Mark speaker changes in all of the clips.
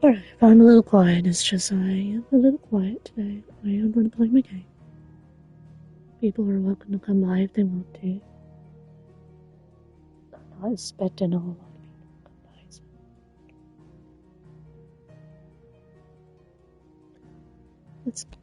Speaker 1: Alright, if I'm a little quiet, it's just I am a little quiet today. I am going to play my game. People are welcome to come by if they want to. I'm not expecting a whole lot of people to come by, so. Let's go.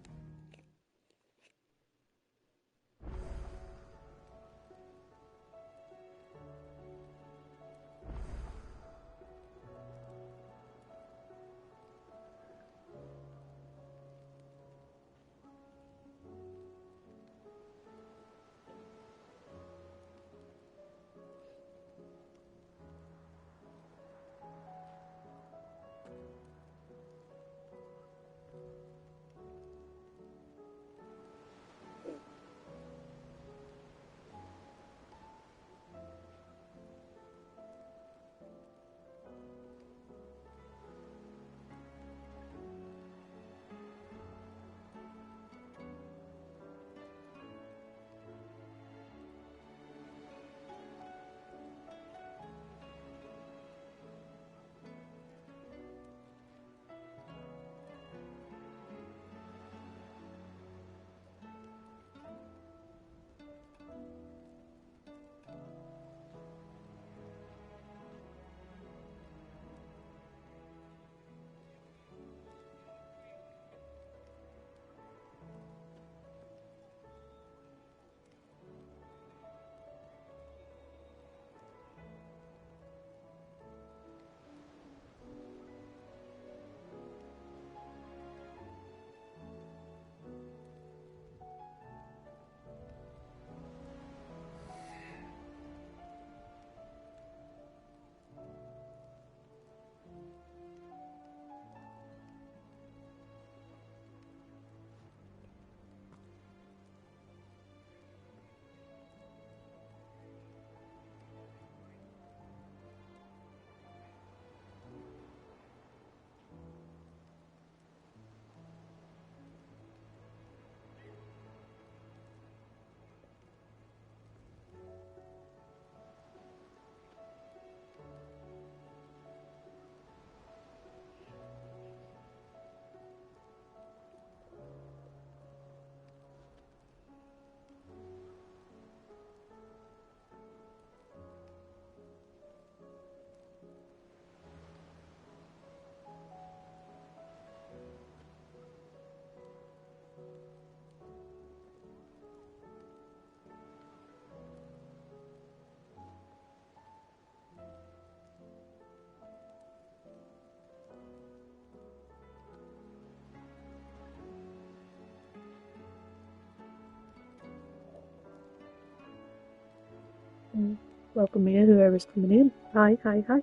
Speaker 1: Welcome in, whoever's coming in. Hi, hi, hi.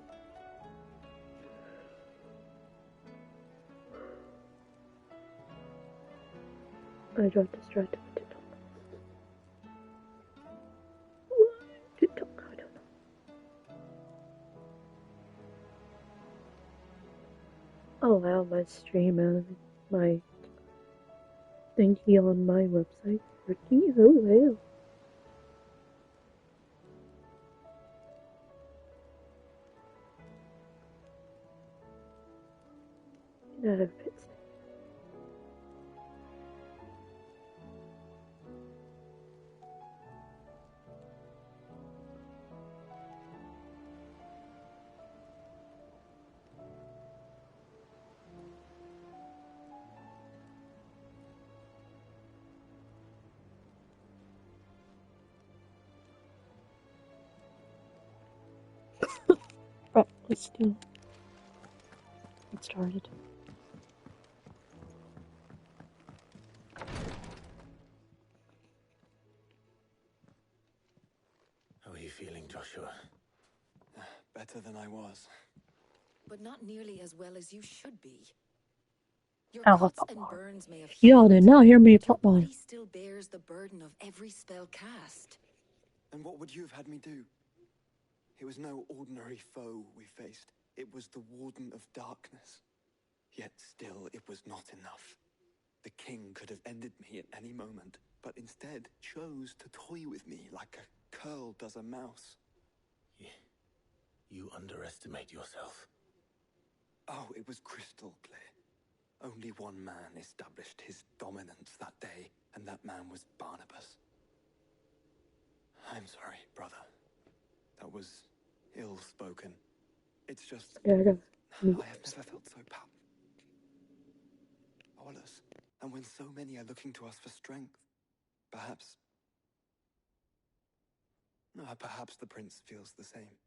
Speaker 1: I got distracted with TikTok. TikTok, I don't know. Oh wow, my stream and my thingy on my website working. Oh wow. Get out of it. Right, let's get started.
Speaker 2: How are you feeling, Joshua?
Speaker 3: Better than I was.
Speaker 4: But not nearly as well as you should be. Your
Speaker 1: Ow,
Speaker 4: cuts
Speaker 1: pop
Speaker 4: and
Speaker 1: bar.
Speaker 4: burns may have
Speaker 1: Y'all did not hear me
Speaker 4: but your
Speaker 1: pop bar.
Speaker 4: body still bears the burden of every spell cast.
Speaker 3: And what would you have had me do? It was no ordinary foe we faced. It was the Warden of Darkness. Yet still, it was not enough. The king could have ended me at any moment, but instead chose to toy with me like a curl does a mouse.
Speaker 2: You underestimate yourself.
Speaker 3: Oh, it was crystal clear. Only one man established his dominance that day, and that man was Barnabas. I'm sorry, brother. That was ill-spoken. It's just...
Speaker 1: Scared of
Speaker 3: I have never felt so powerless. And when so many are looking to us for strength, perhaps the prince feels the same.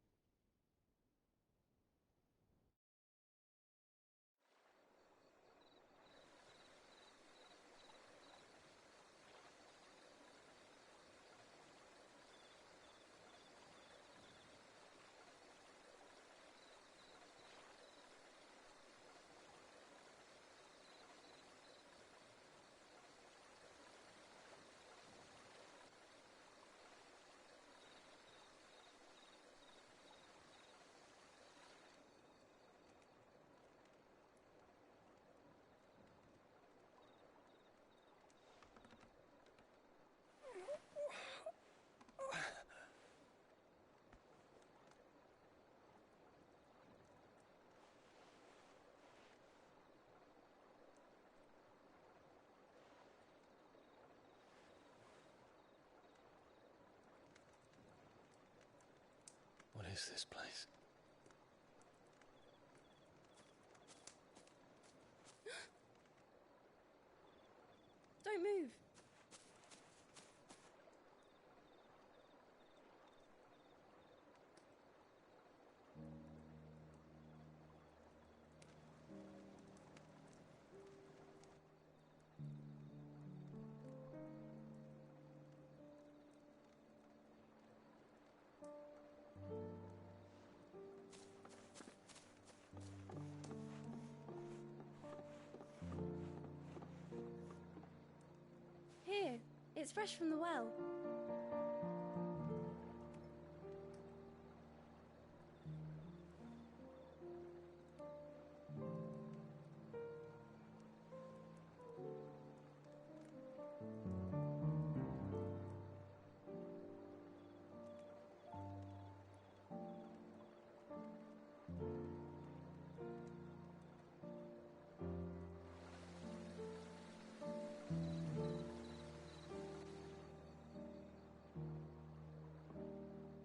Speaker 2: What is this place?
Speaker 5: Don't move. Here, it's fresh from the well.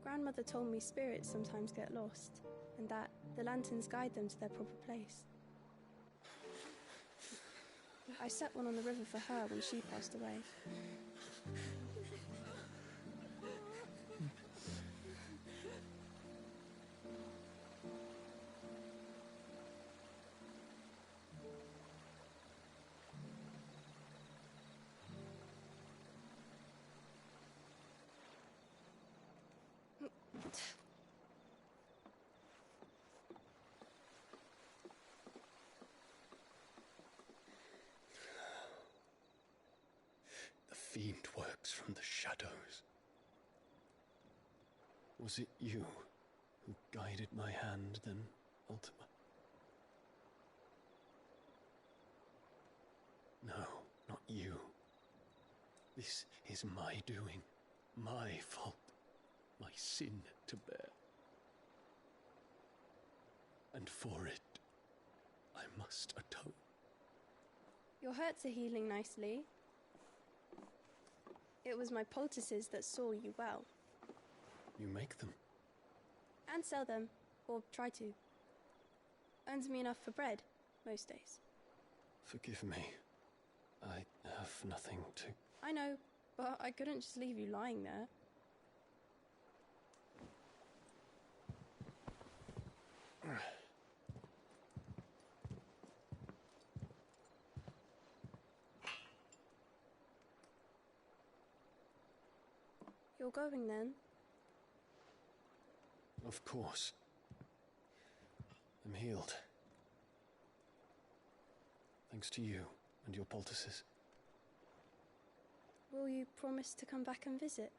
Speaker 5: Grandmother told me spirits sometimes get lost, and that the lanterns guide them to their proper place. I set one on the river for her when she passed away.
Speaker 2: The fiend works from the shadows. Was it you who guided my hand, then, Ultima? No, not you. This is my doing, my fault, my sin to bear. And for it, I must atone.
Speaker 5: Your hurts are healing nicely. It was my poultices that saw you well.
Speaker 2: You make them?
Speaker 5: And sell them, or try to. Earns me enough for bread, most days.
Speaker 2: Forgive me. I have nothing to...
Speaker 5: I know, but I couldn't just leave you lying there. You're going then?
Speaker 2: Of course. I'm healed. Thanks to you and your poultices.
Speaker 5: Will you promise to come back and visit?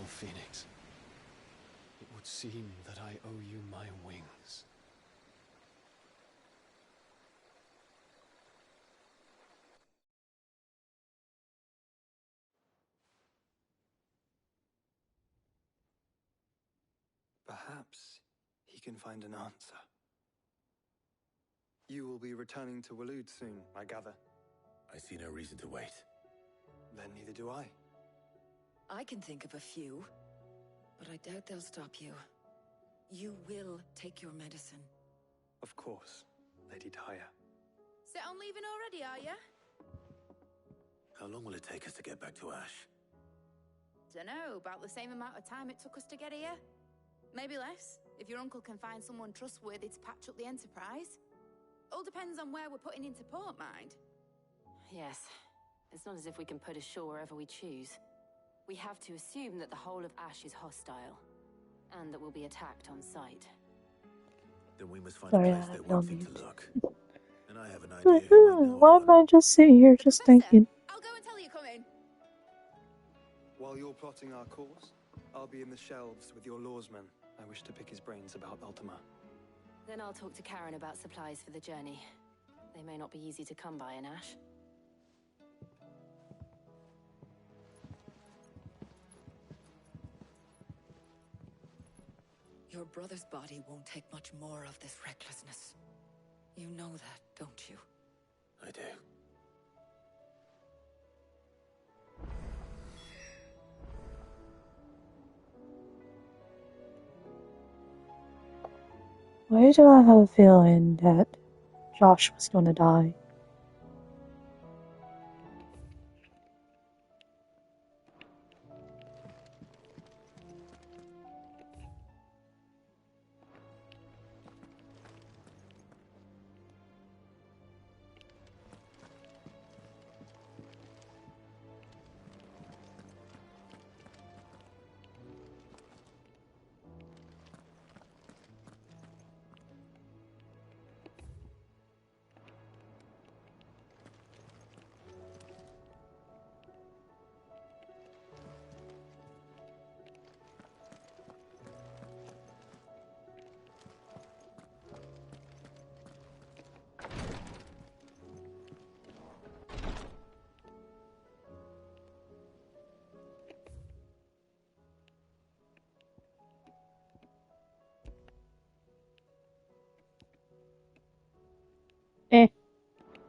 Speaker 2: Phoenix. It would seem that I owe you my wings.
Speaker 3: Perhaps he can find an answer. You will be returning to Waloed soon, I gather.
Speaker 6: I see no reason to wait.
Speaker 3: Then neither do I.
Speaker 4: I can think of a few, but I doubt they'll stop you. You will take your medicine.
Speaker 3: Of course, Lady Daya.
Speaker 7: Set on leaving already, are ya?
Speaker 6: How long will it take us to get back to Ash?
Speaker 7: Dunno, about the same amount of time it took us to get here. Maybe less, if your uncle can find someone trustworthy to patch up the Enterprise. All depends on where we're putting into port, mind.
Speaker 8: Yes. It's not as if we can put ashore wherever we choose. We have to assume that the whole of Ash is hostile, and that we'll be attacked on sight.
Speaker 6: Then we must find
Speaker 1: Sorry,
Speaker 6: a place
Speaker 1: I
Speaker 6: they're
Speaker 1: have no
Speaker 6: wanting to
Speaker 1: mute.
Speaker 6: look. And I have an
Speaker 1: Like,
Speaker 6: idea who might know
Speaker 1: why am
Speaker 6: one.
Speaker 1: I just sitting here just
Speaker 7: Professor,
Speaker 1: thinking?
Speaker 7: I'll go and tell you come in.
Speaker 3: While you're plotting our course, I'll be in the shelves with your lawsman. I wish to pick his brains about Ultima.
Speaker 8: Then I'll talk to Karen about supplies for the journey. They may not be easy to come by in Ash.
Speaker 4: Your brother's body won't take much more of this recklessness. You know that, don't you?
Speaker 6: I do.
Speaker 1: Why do I have a feeling that Josh was gonna die?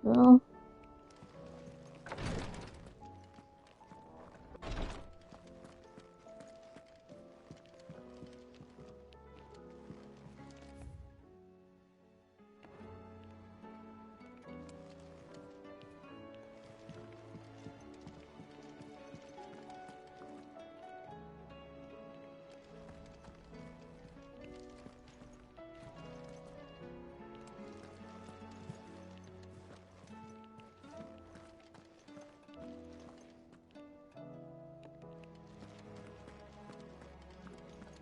Speaker 1: Well,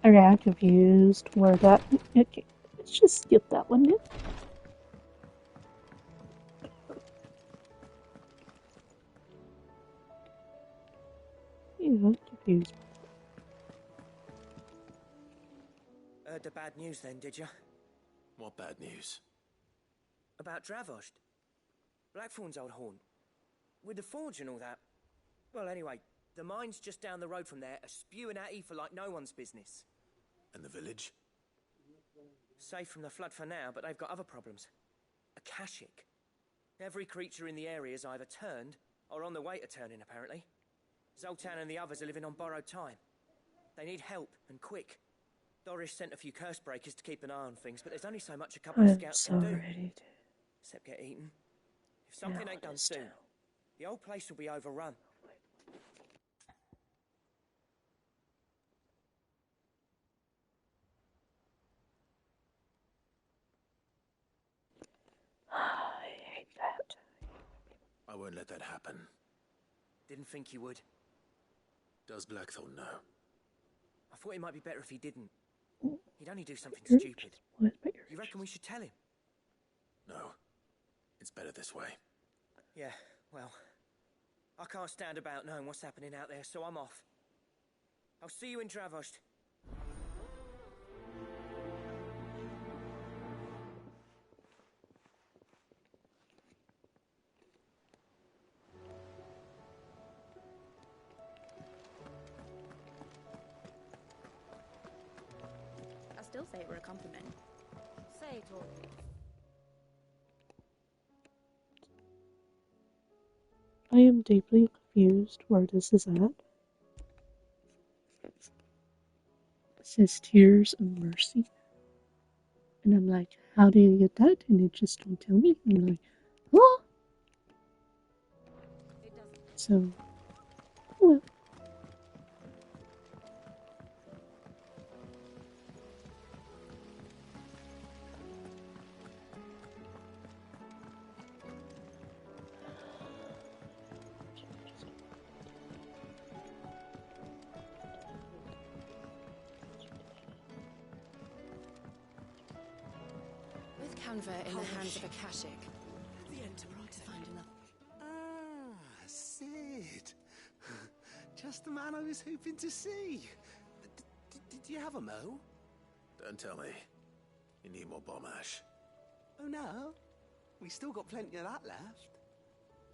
Speaker 1: okay, I'm confused where that. Okay, let's just skip that one then. Yeah, I'm confused.
Speaker 9: Heard the bad news then, did you?
Speaker 6: What bad news?
Speaker 9: About Dravost. Blackthorn's old haunt. With the forge and all that. Well, anyway, the mines just down the road from there are spewing out ether like no one's business.
Speaker 6: And the village?
Speaker 9: Safe from the flood for now, but they've got other problems. Akashic. Every creature in the area's either turned or on the way to turning, apparently. Zoltan and the others are living on borrowed time. They need help, and quick. Doris sent a few curse breakers to keep an eye on things, but there's only so much a couple of
Speaker 1: I'm
Speaker 9: scouts
Speaker 1: so
Speaker 9: can do.
Speaker 1: ready to.
Speaker 9: Except get eaten. If something
Speaker 1: Yeah,
Speaker 9: ain't done
Speaker 1: this
Speaker 9: soon,
Speaker 1: too.
Speaker 9: the old place will be overrun.
Speaker 1: I hate that.
Speaker 6: I won't let that happen.
Speaker 9: Didn't think you would.
Speaker 6: Does Blackthorn know?
Speaker 9: I thought it might be better if he didn't. He'd only do something
Speaker 1: Your
Speaker 9: stupid.
Speaker 1: ears. What about your
Speaker 9: You reckon we should tell him?
Speaker 6: No. It's better this way.
Speaker 9: Yeah, well, I can't stand about knowing what's happening out there, so I'm off. I'll see you in Travost.
Speaker 7: I still say it were a compliment.
Speaker 8: Say it all.
Speaker 1: I am deeply confused where this is at. It says Tears of Mercy. And I'm like, how do you get that? And it just don't tell me. And I'm like, oh! So, well.
Speaker 8: With Canva in the hands of Akashic,
Speaker 6: The Enterprise.
Speaker 8: to find enough.
Speaker 6: Ah, Sid. Just the man I was hoping to see. Did you have a mo?
Speaker 2: Don't tell me. You need more bomb ash.
Speaker 6: Oh no, we still got plenty of that left.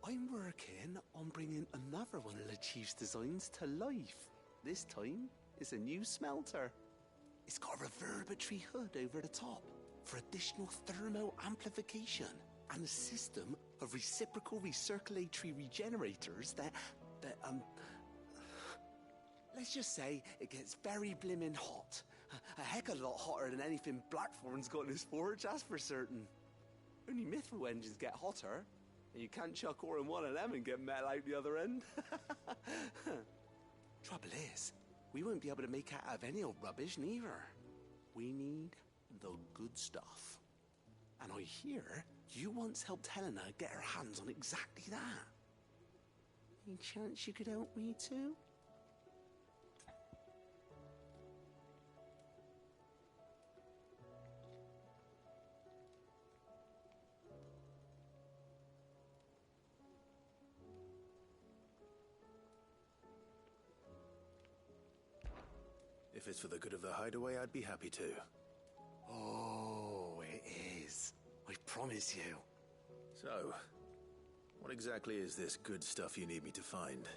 Speaker 6: I'm working on bringing another one of the Chief's designs to life. This time, it's a new smelter. It's got a reverberatory hood over the top for additional thermo amplification and a system of reciprocal recirculatory regenerators that let's just say it gets very blimmin' hot. A heck of a lot hotter than anything Blackthorn's got in his forge, that's for certain. Only Mithril engines get hotter, and you can't chuck ore in one of them and get metal out the other end. Trouble is, we won't be able to make it out of any old rubbish neither. We need the good stuff. And I hear you once helped Helena get her hands on exactly that. Any chance you could help me too?
Speaker 2: If it's for the good of the hideaway, I'd be happy to.
Speaker 6: Oh, it is. I promise you.
Speaker 2: So, what exactly is this good stuff you need me to find?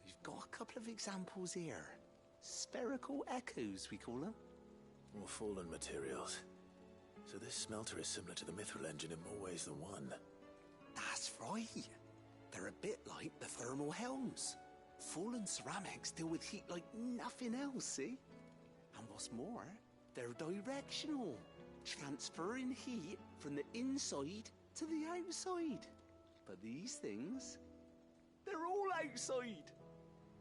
Speaker 6: We've got a couple of examples here. Spherical echoes, we call them.
Speaker 2: More fallen materials. So this smelter is similar to the Mithril engine in more ways than one.
Speaker 6: That's right. They're a bit like the thermal helms. Fallen ceramics deal with heat like nothing else, see? And what's more, they're directional, transferring heat from the inside to the outside. But these things, they're all outside.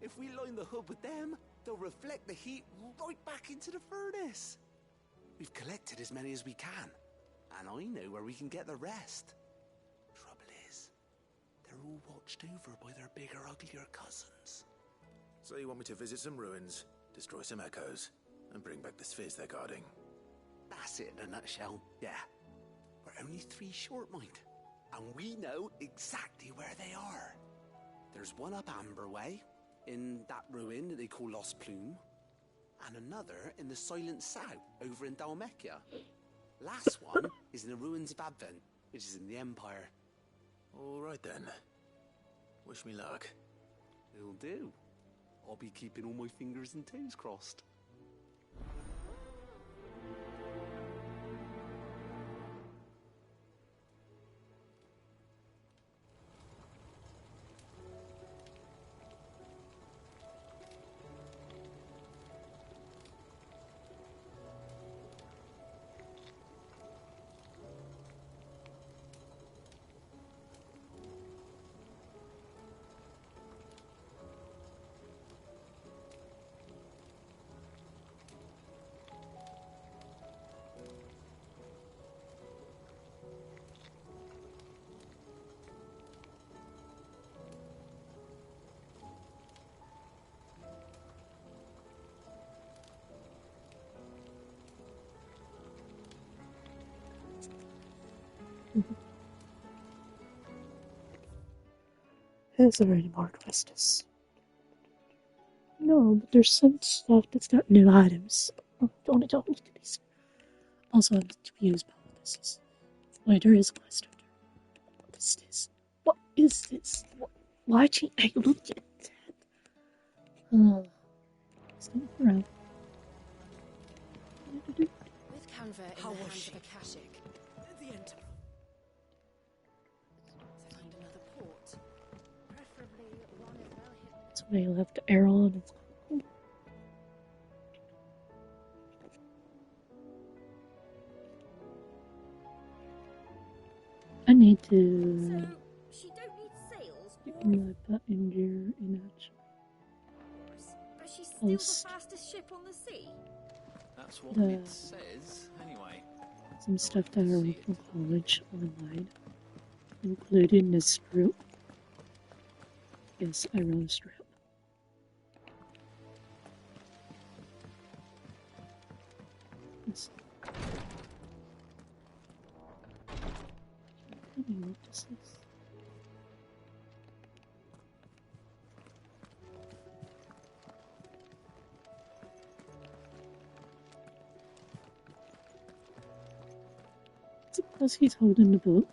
Speaker 6: If we line the hood with them, they'll reflect the heat right back into the furnace. We've collected as many as we can, and I know where we can get the rest. Trouble is, they're all watched over by their bigger, uglier cousins.
Speaker 2: So you want me to visit some ruins, destroy some echoes, and bring back the spheres they're guarding?
Speaker 6: That's it in a nutshell, yeah. We're only 3 short, mind, and we know exactly where they are. There's one up Amber Way, in that ruin that they call Lost Plume, and another in the Silent South, over in Dalmekia. Last one is in the ruins of Advent, which is in the Empire.
Speaker 2: All right then. Wish me luck.
Speaker 6: It'll do. I'll be keeping all my fingers and toes crossed.
Speaker 1: Is there any more quests? No, but there's some stuff that's got new items. Oh, don't need to these. Also, I'm confused by what this is. Wait, there is a quest under. What is this? What is this? Why can't I look at that? Oh, stay around.
Speaker 4: With Canver in the hands of Akashic,
Speaker 9: The Enterprise.
Speaker 4: find another port. Preferably one as well hidden.
Speaker 1: That's why I left the arrow on its. I need to.
Speaker 10: So, she don't need sails,
Speaker 1: Get my passenger in action.
Speaker 10: but she's still
Speaker 1: Post.
Speaker 10: the fastest ship on the sea.
Speaker 11: That's what
Speaker 1: The-
Speaker 11: it says, anyway.
Speaker 1: Some stuff that I learned from college online, including this strip. Yes, I wrote a strip. Let's tell me what this is. Is it because he's holding the book?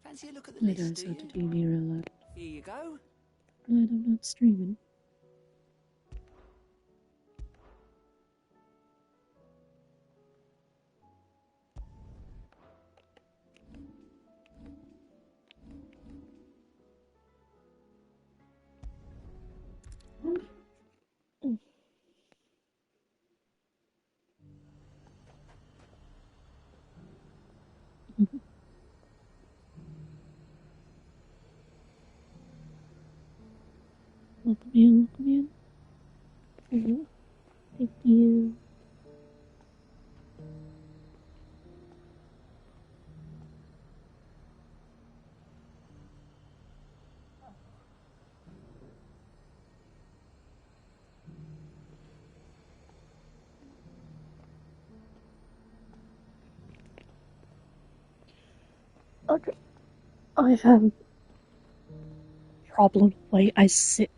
Speaker 6: Fancy a look at the
Speaker 1: I
Speaker 6: list,
Speaker 1: guys
Speaker 6: do
Speaker 1: have to
Speaker 6: you?
Speaker 1: do me a lot.
Speaker 6: Here you go.
Speaker 1: Glad I'm not streaming. Welcome in, welcome in. Hello. Thank you. Okay. I have a problem the way I sit.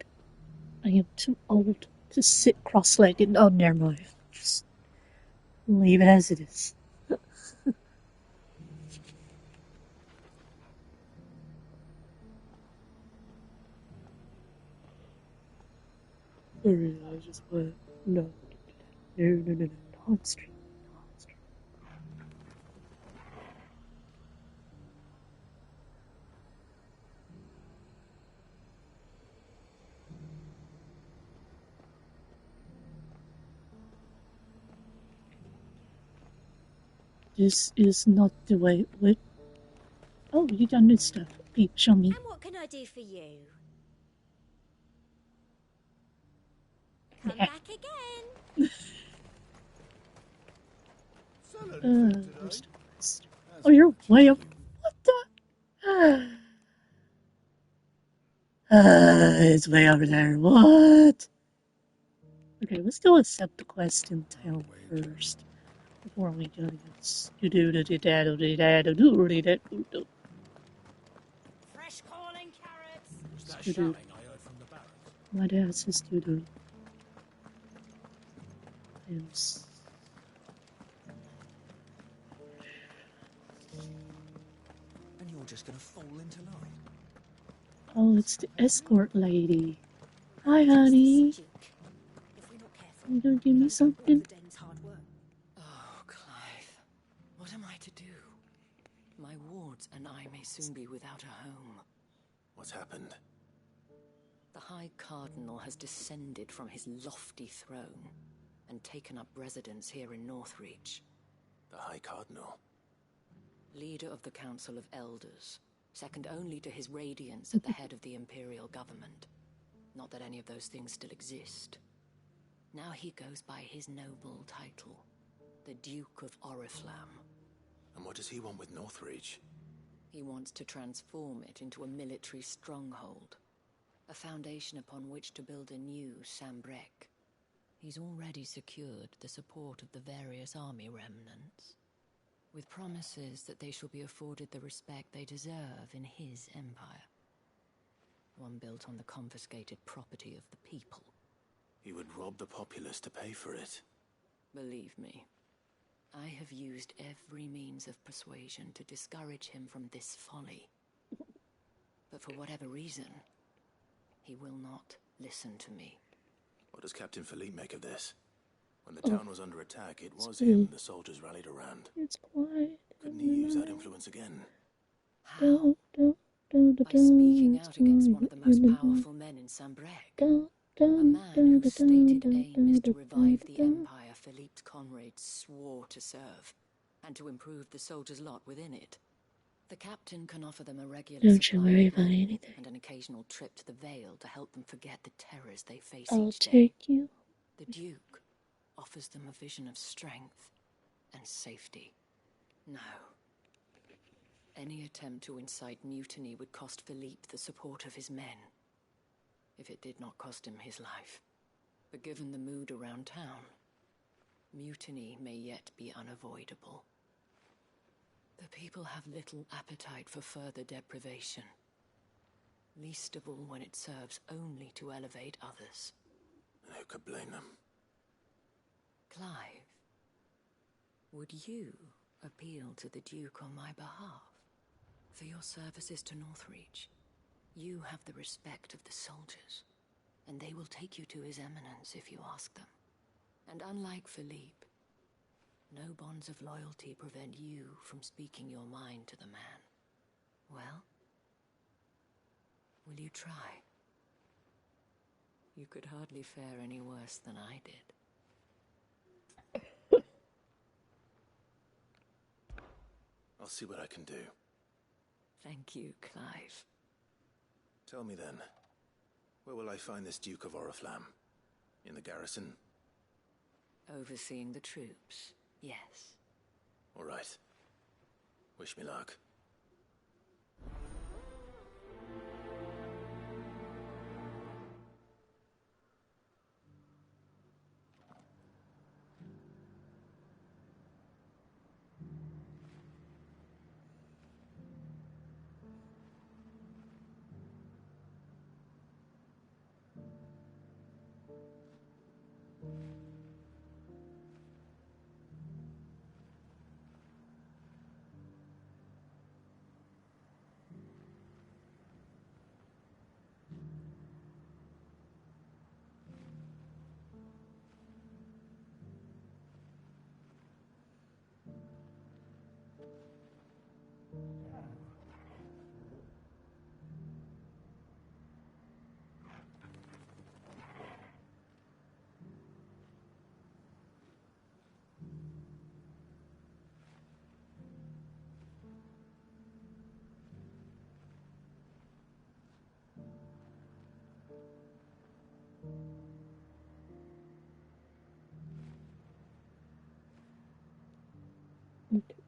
Speaker 1: I am too old to sit cross-legged. Oh, never mind. Just leave it as it is. I just went, no, on stream. This is not the way it would. Oh, you done this stuff. Peep, show me.
Speaker 10: And what can I do for you? Come
Speaker 1: Yeah.
Speaker 10: back again.
Speaker 1: Where's the quest? Oh, you're way up. What the? It's way over there. What? Okay, let's go accept the quest in town first. Before we go to this.
Speaker 10: Fresh corn and carrots.
Speaker 6: Was that
Speaker 1: Doo-doo.
Speaker 6: shouting I heard from the barracks?
Speaker 1: My dad says doo-doo. Yes.
Speaker 6: And you're just gonna fall into line.
Speaker 1: Oh, it's the escort lady. Hi, honey.
Speaker 10: Duke. If we're not careful,
Speaker 1: You gonna give me something?
Speaker 10: Den's hard work.
Speaker 4: Oh, Clive. What am I to do? My wards and I may soon be without a home.
Speaker 6: What's happened?
Speaker 4: The High Cardinal has descended from his lofty throne and taken up residence here in Northreach.
Speaker 6: The High Cardinal.
Speaker 4: Leader of the Council of Elders, second only to his Radiance at the head of the Imperial government. Not that any of those things still exist. Now he goes by his noble title, the Duke of Oriflamme.
Speaker 6: And what does he want with Northreach?
Speaker 4: He wants to transform it into a military stronghold, a foundation upon which to build a new Sambrek. He's already secured the support of the various army remnants, with promises that they shall be afforded the respect they deserve in his empire. One built on the confiscated property of the people.
Speaker 6: He would rob the populace to pay for it.
Speaker 4: Believe me, I have used every means of persuasion to discourage him from this folly. But for whatever reason, he will not listen to me.
Speaker 6: What does Captain Philippe make of this? When the town was under attack, it was him the soldiers rallied around.
Speaker 1: It's quiet.
Speaker 6: Couldn't he use that influence again?
Speaker 4: How? By speaking out against one of the most powerful men in Sambrec. A man whose stated aim is to revive the empire Philippe's comrades swore to serve, and to improve the soldiers' lot within it. The captain can offer them a regular
Speaker 1: Don't you
Speaker 4: supply
Speaker 1: worry
Speaker 4: of
Speaker 1: about
Speaker 4: money
Speaker 1: anything.
Speaker 4: and an occasional trip to the Vale to help them forget the terrors they face
Speaker 1: I'll
Speaker 4: each day.
Speaker 1: take you.
Speaker 4: The Duke offers them a vision of strength and safety. No. Any attempt to incite mutiny would cost Philippe the support of his men, if it did not cost him his life. But given the mood around town, mutiny may yet be unavoidable. The people have little appetite for further deprivation, least of all when it serves only to elevate others.
Speaker 6: And who could blame them?
Speaker 4: Clive, would you appeal to the Duke on my behalf? For your services to Northreach, you have the respect of the soldiers, and they will take you to His Eminence if you ask them. And unlike Philippe, no bonds of loyalty prevent you from speaking your mind to the man. Well, will you try? You could hardly fare any worse than I did.
Speaker 6: I'll see what I can do.
Speaker 4: Thank you, Clive.
Speaker 6: Tell me then, where will I find this Duke of Oriflamme? In the garrison?
Speaker 4: Overseeing the troops, yes.
Speaker 6: All right. Wish me luck.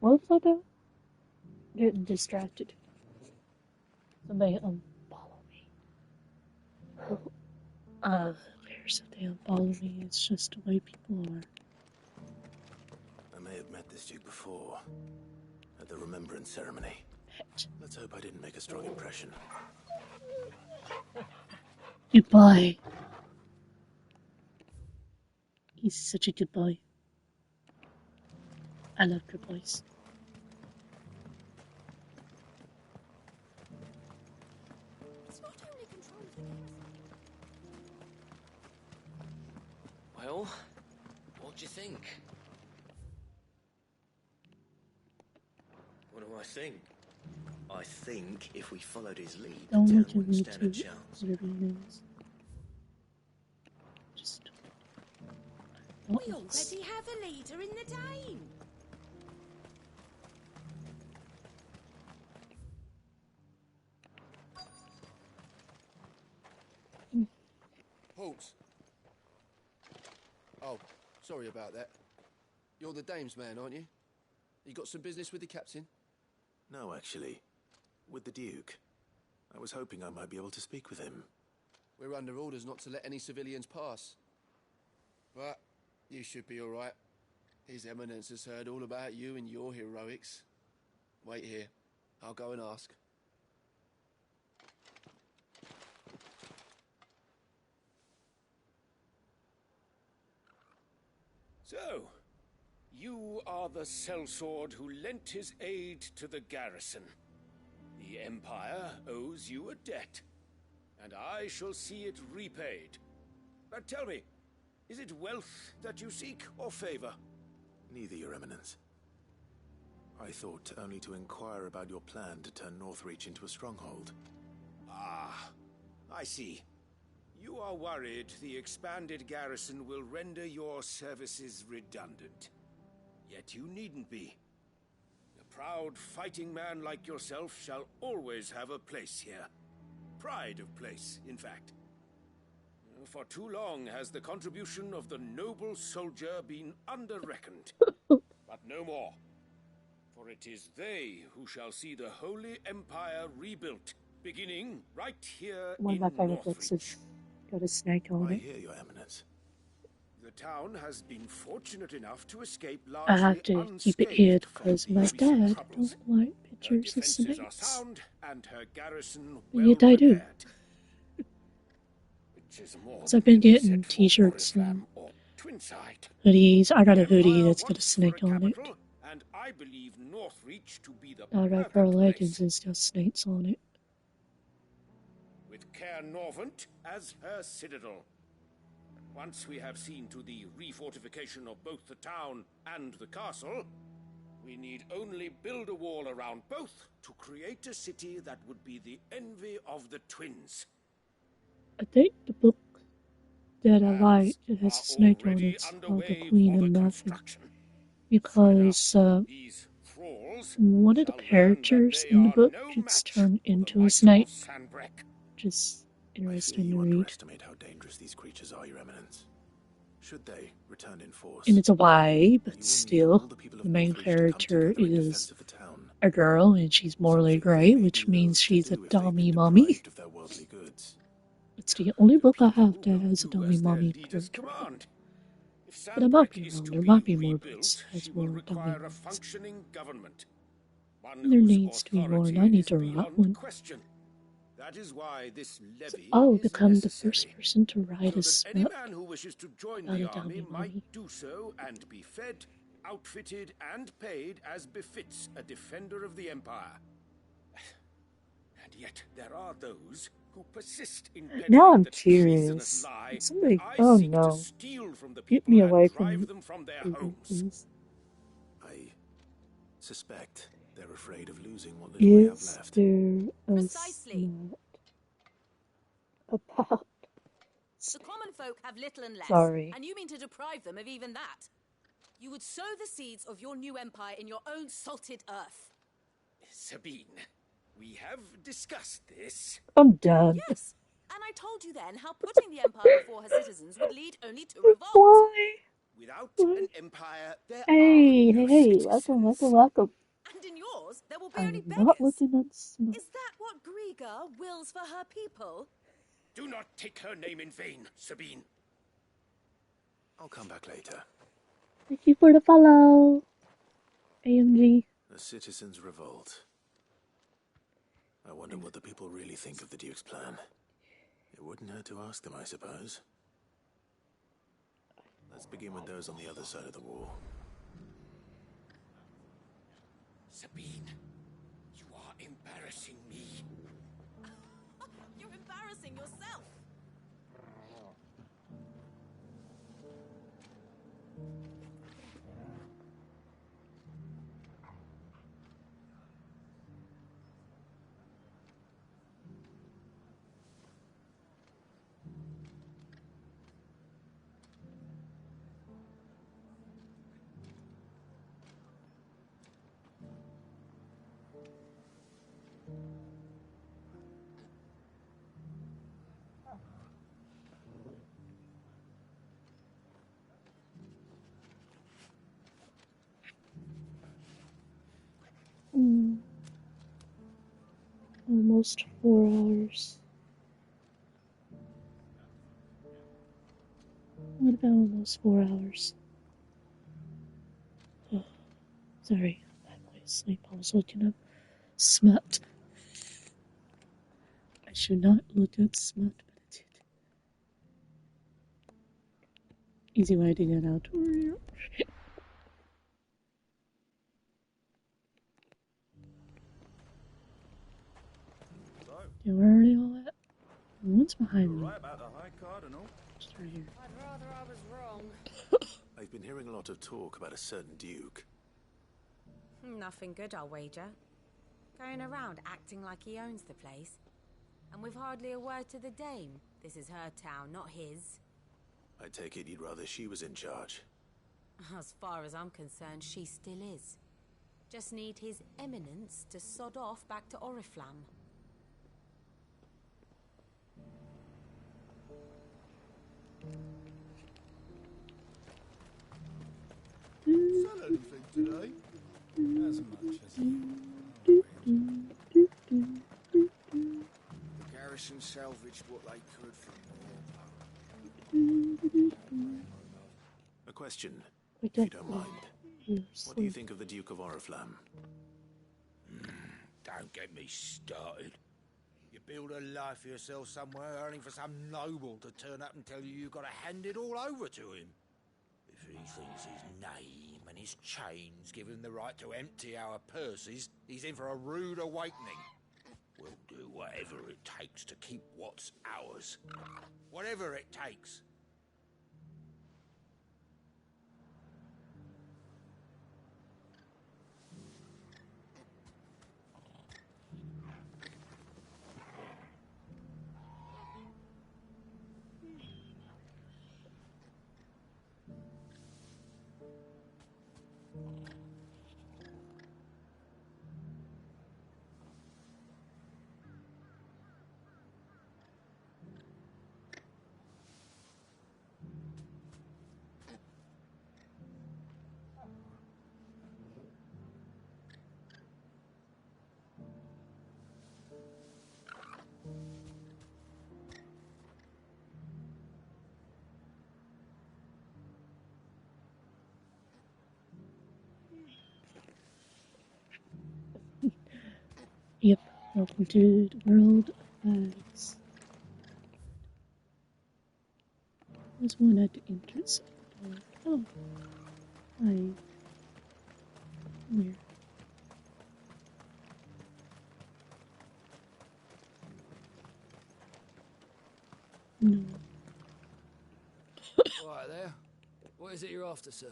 Speaker 1: What was I doing? Getting distracted. Somebody unfollow me. There's if they unfollow me, it's just the way people are.
Speaker 6: I may have met this Duke before, at the Remembrance Ceremony. Let's hope I didn't make a strong impression.
Speaker 1: Goodbye. He's such a good boy. I love good boys.
Speaker 10: It's not only control of the garrison.
Speaker 9: Well, what do you think? What do I think? I think if we followed his lead, the
Speaker 1: Don't
Speaker 9: town
Speaker 1: look at
Speaker 9: wouldn't
Speaker 1: me
Speaker 9: stand a
Speaker 1: too.
Speaker 9: chance.
Speaker 1: Whatever your name is. Just.
Speaker 10: We already have a leader in the Dane.
Speaker 12: Halt! Oh, sorry about that. You're the dame's man, aren't you? You got some business with the captain?
Speaker 6: No, actually. With the Duke. I was hoping I might be able to speak with him.
Speaker 12: We're under orders not to let any civilians pass. But You should be all right. His Eminence has heard all about you and your heroics. Wait here. I'll go and ask.
Speaker 13: So, you are the sellsword who lent his aid to the garrison. The Empire owes you a debt, and I shall see it repaid. But tell me, is it wealth that you seek, or favor?
Speaker 14: Neither, Your Eminence. I thought only to inquire about your plan to turn Northreach into a stronghold.
Speaker 13: Ah, I see. You are worried the expanded garrison will render your services redundant. Yet you needn't be. A proud fighting man like yourself shall always have a place here. Pride of place, in fact. For too long has the contribution of the noble soldier been under-reckoned. But no more. For it is they who shall see the Holy Empire rebuilt, beginning right here
Speaker 1: One
Speaker 13: in
Speaker 1: of my favorite books
Speaker 13: Northreach.
Speaker 1: is got a snake on
Speaker 14: I
Speaker 1: it.
Speaker 14: hear, Your Eminence.
Speaker 13: The town has been fortunate enough to escape
Speaker 1: I
Speaker 13: largely
Speaker 1: have to keep it hid because my dad don't like pictures of
Speaker 13: defenses are
Speaker 1: snakes.
Speaker 13: sound and her garrison
Speaker 1: Yet I do.
Speaker 13: repaired. Which is more
Speaker 1: So I've
Speaker 13: than
Speaker 1: been
Speaker 13: can be
Speaker 1: getting
Speaker 13: said for
Speaker 1: t-shirts and
Speaker 13: Oriflamme or Twinside.
Speaker 1: hoodies. I got a hoodie that's got a snake on it.
Speaker 13: And I believe Northreach to be the
Speaker 1: Alright,
Speaker 13: perfect
Speaker 1: Pearl
Speaker 13: place,
Speaker 1: Legends has got snakes on it.
Speaker 13: with Caer Norvent as her citadel. Once we have seen to the refortification of both the town and the castle, we need only build a wall around both to create a city that would be the envy of the twins.
Speaker 1: I think the book that I like that has a snake on it's called The Queen of Nothing. Because one of the characters in the book gets turned into a snake. Just interesting to read.
Speaker 14: Underestimate how dangerous these creatures are, Your Eminence. Should they return in force?
Speaker 1: And it's a YA, but still, the main character is a girl and she's morally gray, which means she's a dummy mommy. It's the only book I have that has a dummy mommy character. But I might be wrong, there might be more books that has more dummy mommies. There needs to be more, and I need to write one.
Speaker 13: That is why this levy
Speaker 1: I'll
Speaker 13: is
Speaker 1: become the
Speaker 13: necessary.
Speaker 1: first person to write a
Speaker 13: So that any
Speaker 1: book
Speaker 13: man who wishes to join
Speaker 1: about
Speaker 13: the
Speaker 1: a dummy
Speaker 13: army
Speaker 1: mommy.
Speaker 13: might do so and be fed, outfitted, and paid as befits a defender of the Empire. And yet there are those who persist in
Speaker 1: Now I'm
Speaker 13: peddling the treasonous
Speaker 1: curious.
Speaker 13: lie
Speaker 1: Somebody,
Speaker 13: that I
Speaker 1: oh
Speaker 13: seek to
Speaker 1: no.
Speaker 13: steal from the
Speaker 1: Get
Speaker 13: people
Speaker 1: me
Speaker 13: and
Speaker 1: away
Speaker 13: drive
Speaker 1: from
Speaker 13: them from their
Speaker 1: Google,
Speaker 13: homes.
Speaker 1: please.
Speaker 14: I suspect they're afraid of losing what little they have
Speaker 1: Is
Speaker 14: left.
Speaker 1: there a
Speaker 10: Precisely.
Speaker 1: snot about...
Speaker 10: The common folk have little and less.
Speaker 1: Sorry.
Speaker 10: And you mean to deprive them of even that? You would sow the seeds of your new empire in your own salted earth.
Speaker 13: Sabine, we have discussed this.
Speaker 1: I'm done.
Speaker 10: Yes. And I told you then how putting the empire before her citizens would lead only to revolt.
Speaker 1: Why?
Speaker 13: Without an empire, there
Speaker 1: Hey,
Speaker 13: are no
Speaker 1: hey, hey,
Speaker 13: citizens.
Speaker 1: welcome.
Speaker 10: And in yours, there will be only
Speaker 1: I'm
Speaker 10: beggars.
Speaker 1: not looking at smut.
Speaker 10: Is that what Griga wills for her people?
Speaker 13: Do not take her name in vain, Sabine.
Speaker 14: I'll come back later.
Speaker 1: Thank you for the follow, AMG.
Speaker 14: The citizens revolt. I wonder what the people really think of the Duke's plan. It wouldn't hurt to ask them, I suppose. Let's begin with those on the other side of the wall.
Speaker 13: Sabine, you are embarrassing me.
Speaker 10: You're embarrassing yourself.
Speaker 1: Almost 4 hours. What about almost 4 hours? Sorry, I'm halfway asleep. I was looking up smut. I should not look at smut, but I did. Easy way to get out. Yeah, where are they all at? One's behind me.
Speaker 15: Right about the high cardinal.
Speaker 1: Just right here.
Speaker 10: I'd rather I was wrong.
Speaker 14: I've been hearing a lot of talk about a certain duke.
Speaker 16: Nothing good, I'll wager. Going around acting like he owns the place. And with hardly a word to the dame. This is her town, not his.
Speaker 14: I take it you'd rather she was in charge.
Speaker 16: As far as I'm concerned, she still is. Just need his eminence to sod off back to Oriflamme.
Speaker 15: Sell anything today? As much as
Speaker 13: The garrison salvaged what they could from Warpower.
Speaker 14: A question,
Speaker 1: I
Speaker 14: if you don't mind. What do you think of the Duke of Oriflamme?
Speaker 13: Don't get me started. You build a life for yourself somewhere, earning for some noble to turn up and tell you you've got to hand it all over to him. If he thinks his name and his chains give him the right to empty our purses, he's in for a rude awakening. We'll do whatever it takes to keep what's ours. Whatever it takes.
Speaker 1: Yep, welcome to the world of bags. There's one at the entrance of the door. Oh, hi. Weird. No.
Speaker 17: Right there. What is it you're after, sir?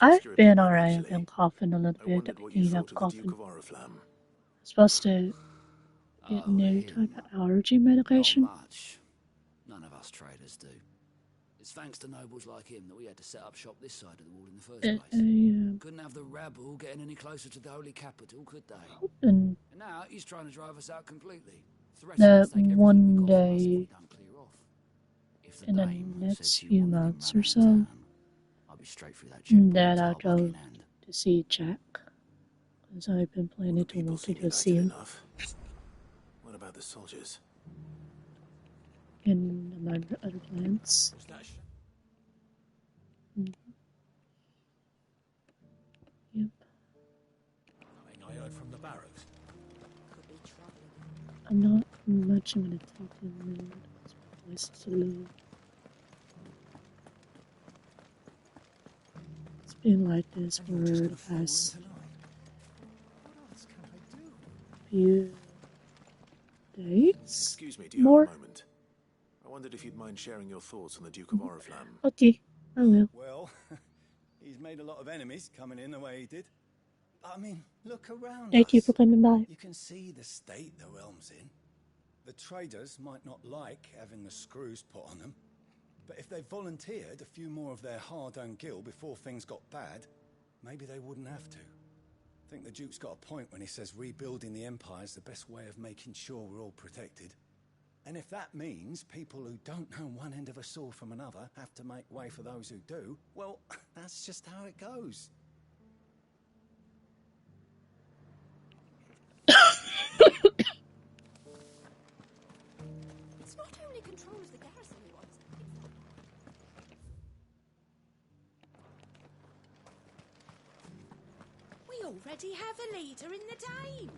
Speaker 1: I've been alright. I've been coughing a little bit. I need help coughing. I'm supposed to get new type of allergy medication.
Speaker 17: Not much. None of us traders do. It's thanks to nobles like him that we had to set up shop this side of the wall in the first place. Couldn't have the rabble getting any closer to the holy capital, could they?
Speaker 1: And
Speaker 17: now he's trying to drive us out completely.
Speaker 1: that one day in the next few months or so,
Speaker 17: I'll be straight through that
Speaker 1: that I'll go to see Jack. Because I've been planning to want to go see him.
Speaker 14: What about the soldiers?
Speaker 1: And among other plans. Yep.
Speaker 15: I heard from the barracks.
Speaker 1: I'm not much in a talking mood. It's my voice is low. It's been like this for the past few days.
Speaker 14: Excuse me, do you
Speaker 1: More?
Speaker 14: have a moment? I wondered if you'd mind sharing your thoughts on the Duke of Oriflamme.
Speaker 1: Okay, I will.
Speaker 15: Well, he's made a lot of enemies coming in the way he did. I mean, look around
Speaker 1: Thank you
Speaker 15: us.
Speaker 1: for coming by.
Speaker 15: You can see the state the realm's in. The traders might not like having the screws put on them, but if they volunteered a few more of their hard-earned gil before things got bad, maybe they wouldn't have to. I think the Duke's got a point when he says rebuilding the Empire's the best way of making sure we're all protected. And if that means people who don't know one end of a sword from another have to make way for those who do, well, that's just how it goes.
Speaker 7: It's not only control of the garrison he wants.
Speaker 10: already have a leader in the Dame.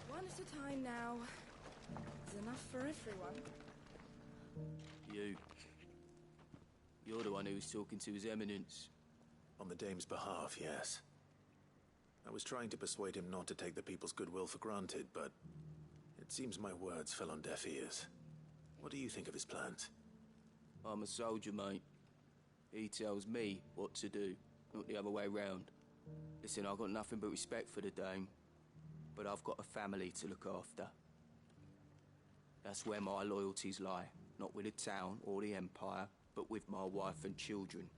Speaker 18: One at a time now. There's enough for everyone.
Speaker 19: You. You're the one who was talking to His Eminence.
Speaker 14: On the Dame's behalf, yes. I was trying to persuade him not to take the people's goodwill for granted, but it seems my words fell on deaf ears. What do you think of his plans?
Speaker 19: I'm a soldier, mate. He tells me what to do, not the other way round. Listen, I've got nothing but respect for the Dame, but I've got a family to look after. That's where my loyalties lie, not with the town or the Empire, but with my wife and children.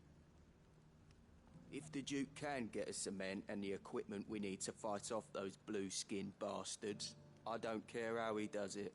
Speaker 19: If the Duke can get us cement and the equipment we need to fight off those blue-skinned bastards, I don't care how he does it.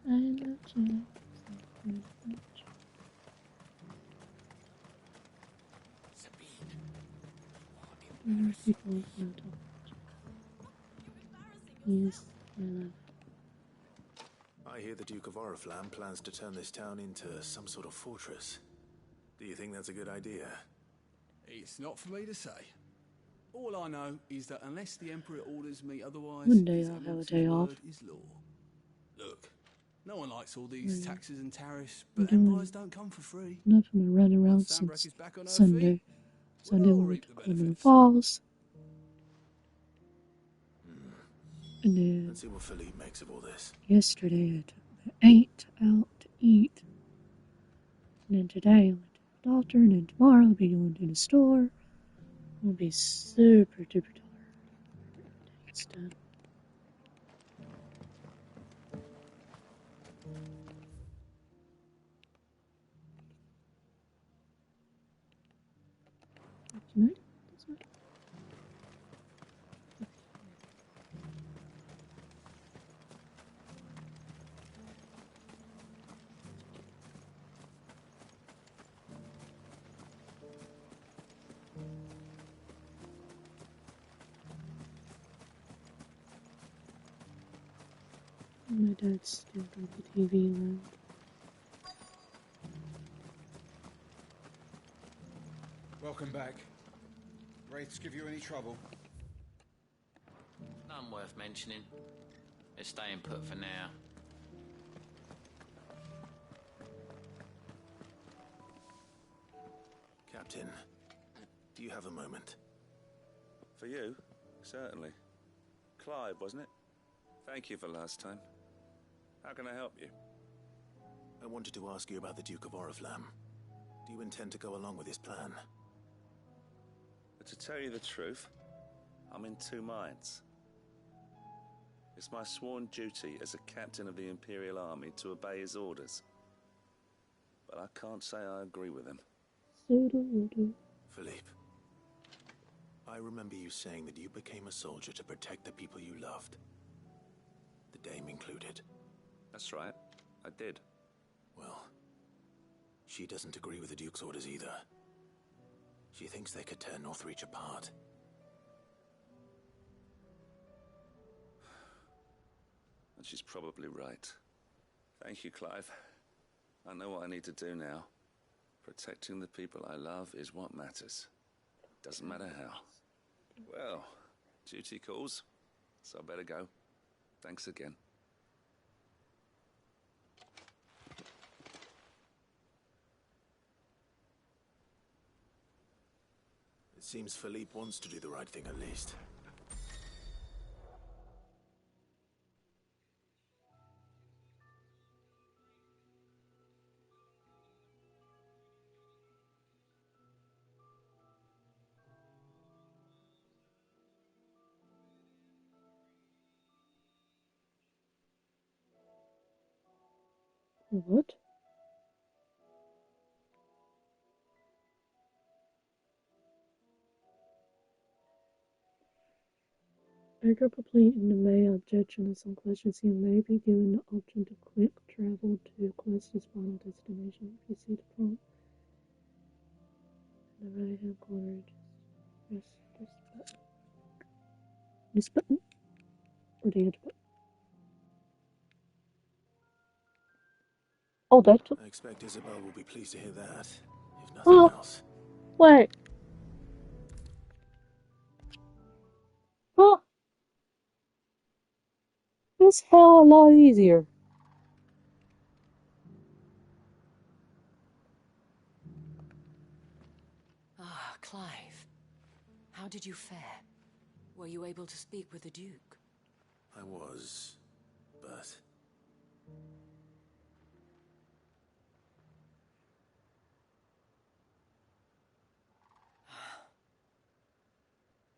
Speaker 1: I love you so much. There are people with no knowledge. Yes, I love it.
Speaker 14: I hear the Duke of Oriflamme plans to turn this town into some sort of fortress. Do you think that's a good idea?
Speaker 20: It's not for me to say. All I know is that unless the Emperor orders me otherwise,
Speaker 1: One day
Speaker 20: His
Speaker 1: I'll have a
Speaker 20: Eminence's
Speaker 1: day off.
Speaker 20: word is law. Look, no one likes all these taxes and tariffs,
Speaker 1: I'm
Speaker 20: but
Speaker 1: doing
Speaker 20: empires don't come for free.
Speaker 1: nothing to run around
Speaker 20: Once Sambrek
Speaker 1: since
Speaker 20: is back on her
Speaker 1: Sunday.
Speaker 20: feet,
Speaker 1: Sunday
Speaker 20: we'll
Speaker 1: we
Speaker 20: all
Speaker 1: went
Speaker 20: reap
Speaker 1: to
Speaker 20: the
Speaker 1: Cleveland Falls. And then
Speaker 14: Let's see what Philippe makes of all this.
Speaker 1: yesterday I ate out to eat. And then today I went to the doctor, and then tomorrow I'll be going to the store. I'll be super duper tired. It's done. Can I? This way? My dad's still got the TV on.
Speaker 21: Welcome back. Wraiths give you any trouble?
Speaker 11: None worth mentioning. They're staying put for now.
Speaker 14: Captain, do you have a moment?
Speaker 22: For you? Certainly. Clive, wasn't it? Thank you for last time. How can I help you?
Speaker 14: I wanted to ask you about the Duke of Oriflamme. Do you intend to go along with his plan?
Speaker 22: But to tell you the truth, I'm in two minds. It's my sworn duty as a captain of the Imperial Army to obey his orders. But I can't say I agree with him.
Speaker 14: Philippe, I remember you saying that you became a soldier to protect the people you loved. The Dame included.
Speaker 22: That's right, I did.
Speaker 14: Well, she doesn't agree with the Duke's orders either. She thinks they could tear Northreach apart.
Speaker 22: And she's probably right. Thank you, Clive. I know what I need to do now. Protecting the people I love is what matters. Doesn't matter how. Well, duty calls. So I better go. Thanks again.
Speaker 14: It seems Philippe wants to do the right thing at least.
Speaker 1: What? After completing the main objection of some questions, you may be given the option to quick travel to Quest's final destination. If you see the prompt in the right hand corner, just press this button. This button? Or the other button? Oh, that took.
Speaker 14: I expect Isabel will be pleased to hear that, if nothing
Speaker 1: Oh,
Speaker 14: else.
Speaker 1: wait. Huh? This hell a lot easier.
Speaker 4: Ah, Clive. How did you fare? Were you able to speak with the Duke?
Speaker 14: I was, but...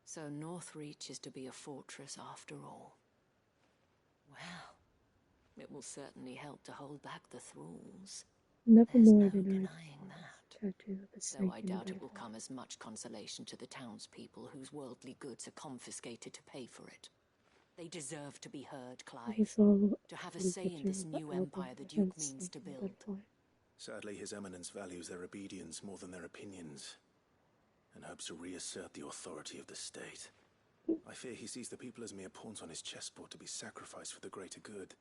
Speaker 4: So Northreach is to be a fortress after all. Well, it will certainly help to hold back the thralls.
Speaker 1: Never
Speaker 4: There's
Speaker 1: more
Speaker 4: no
Speaker 1: than
Speaker 4: denying that.
Speaker 1: Tattoo of a snake
Speaker 4: Though I
Speaker 1: in
Speaker 4: doubt
Speaker 1: the
Speaker 4: it will come as much consolation to the townspeople whose worldly goods are confiscated to pay for it. They deserve to be heard, Clive. To have a say in this new empire the Duke means to build.
Speaker 14: Sadly, His Eminence values their obedience more than their opinions, and hopes to reassert the authority of the state. I fear he sees the people as mere pawns on his chessboard to be sacrificed for the greater good.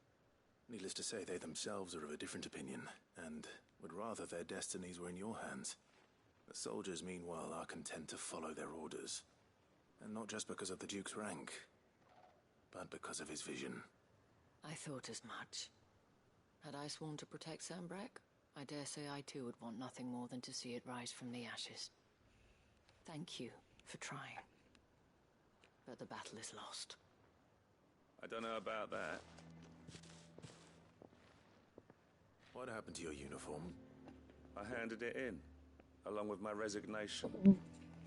Speaker 14: Needless to say, they themselves are of a different opinion, and would rather their destinies were in your hands. The soldiers, meanwhile, are content to follow their orders. And not just because of the Duke's rank, but because of his vision.
Speaker 4: I thought as much. Had I sworn to protect Sanbreque, I dare say I too would want nothing more than to see it rise from the ashes. Thank you for trying. But the battle is lost.
Speaker 22: I don't know about that.
Speaker 14: What happened to your uniform?
Speaker 22: I handed it in, along with my resignation.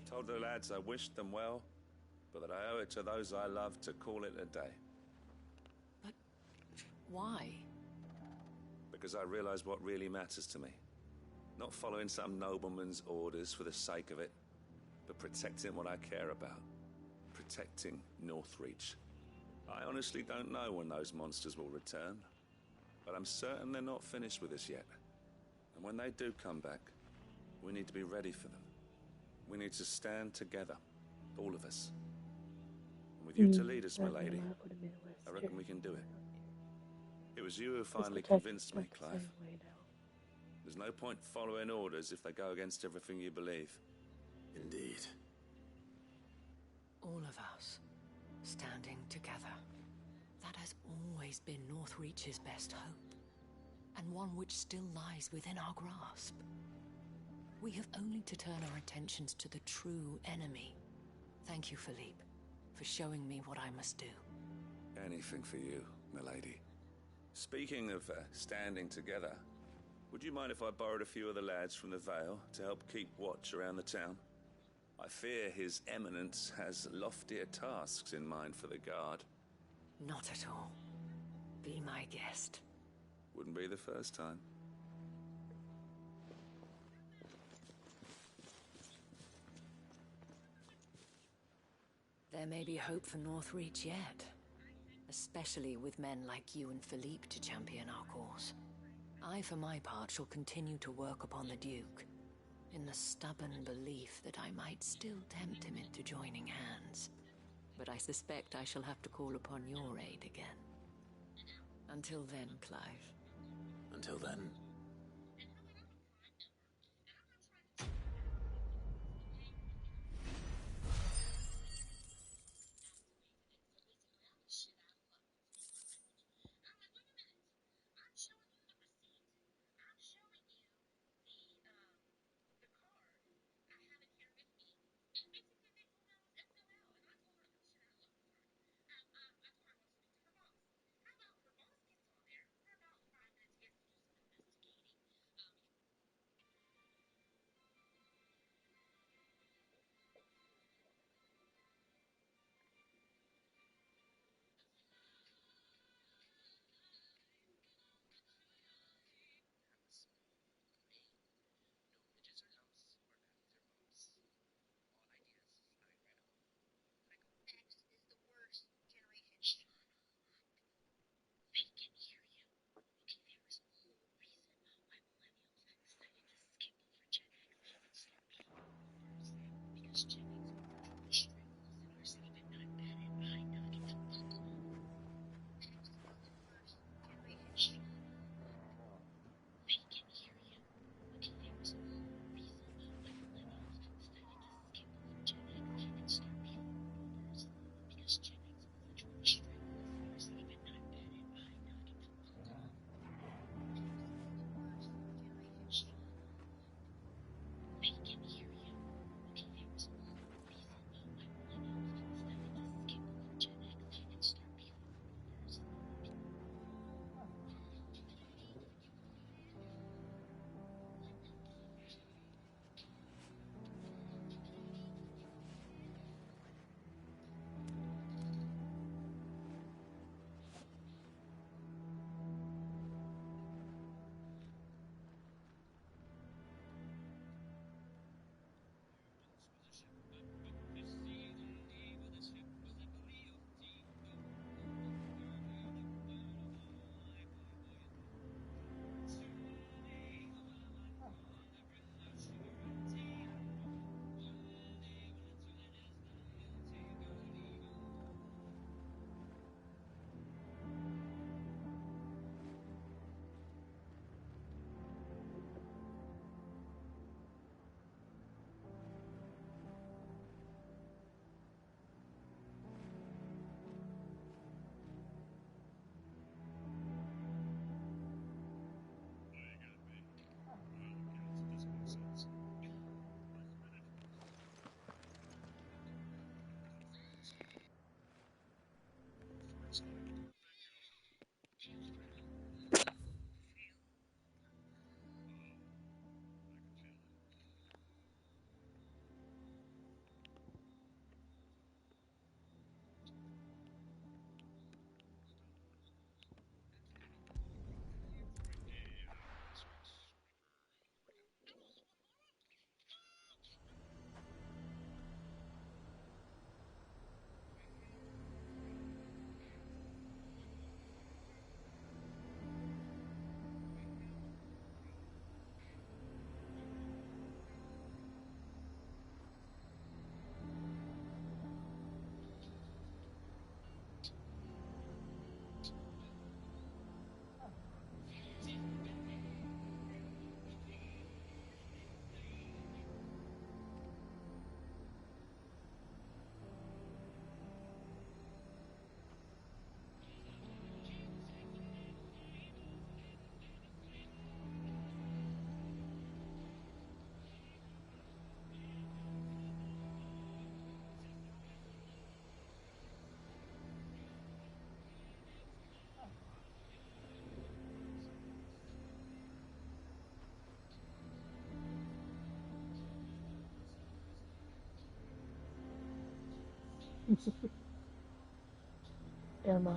Speaker 22: Told the lads I wished them well, but that I owe it to those I love to call it a day.
Speaker 4: But why?
Speaker 22: Because I realize what really matters to me. Not following some nobleman's orders for the sake of it, but protecting what I care about. Protecting Northreach. I honestly don't know when those monsters will return, but I'm certain they're not finished with us yet. And when they do come back, we need to be ready for them. We need to stand together, all of us. And with you to lead us, my lady, I reckon we can do it. It was you who finally convinced me, Clive. There's no point following orders if they go against everything you believe.
Speaker 14: Indeed.
Speaker 4: All of us, standing together. That has always been Northreach's best hope, and one which still lies within our grasp. We have only to turn our attentions to the true enemy. Thank you, Philippe, for showing me what I must do.
Speaker 22: Anything for you, milady. Speaking of standing together, would you mind if I borrowed a few of the lads from the Vale to help keep watch around the town? I fear His Eminence has loftier tasks in mind for the guard.
Speaker 4: Not at all. Be my guest.
Speaker 22: Wouldn't be the first time.
Speaker 4: There may be hope for Northreach yet. Especially with men like you and Philippe to champion our cause. I, for my part, shall continue to work upon the Duke, in the stubborn belief that I might still tempt him into joining hands. But I suspect I shall have to call upon your aid again. Until then, Clive.
Speaker 14: Until then.
Speaker 1: Am I?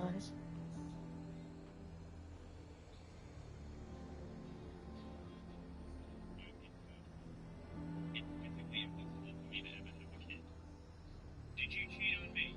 Speaker 3: Did you cheat on me?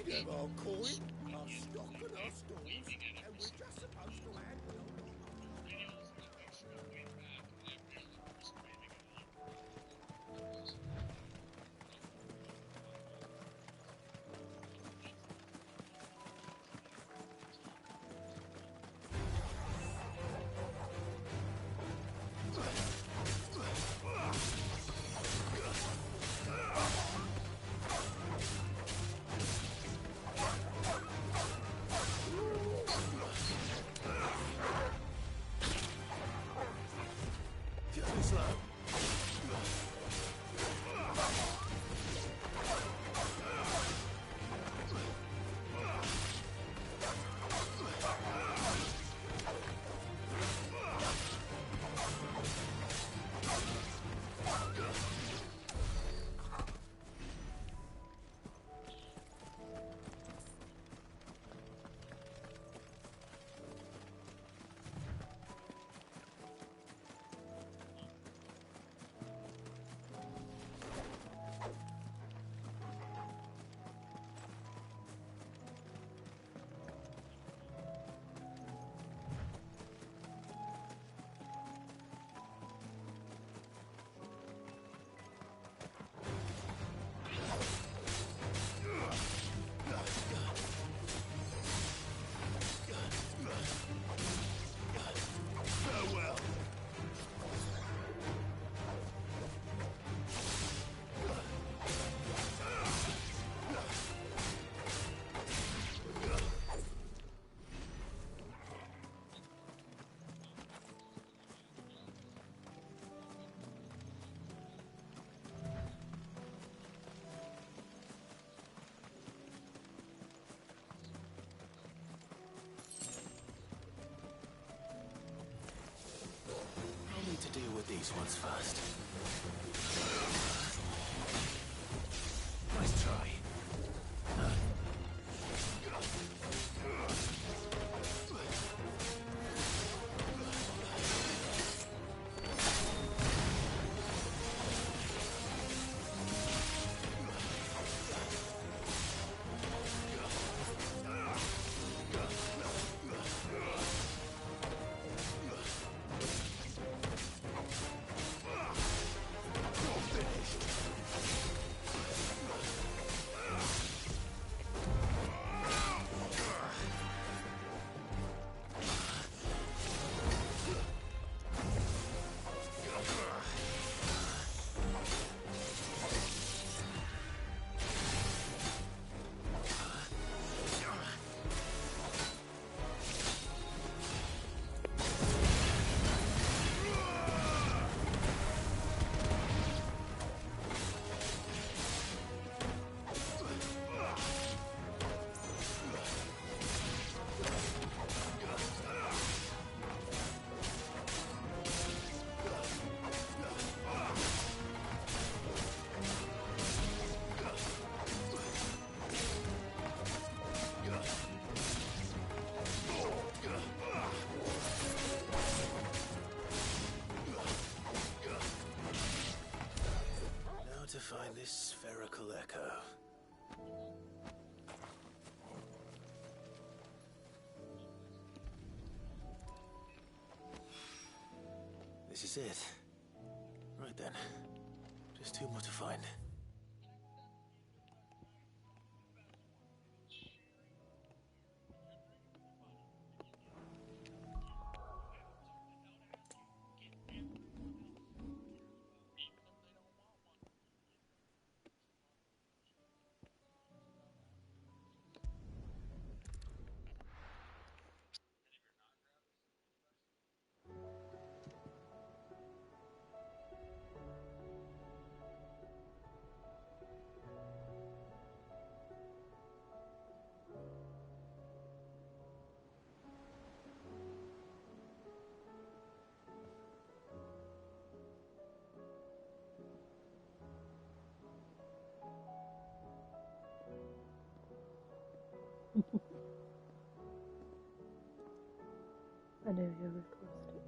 Speaker 13: Them old coin, our stock and our stores, and we're just supposed to add
Speaker 14: these ones first. Nice try. To find this spherical echo. This is it. Right then. Just two more to find.
Speaker 1: I know you requested.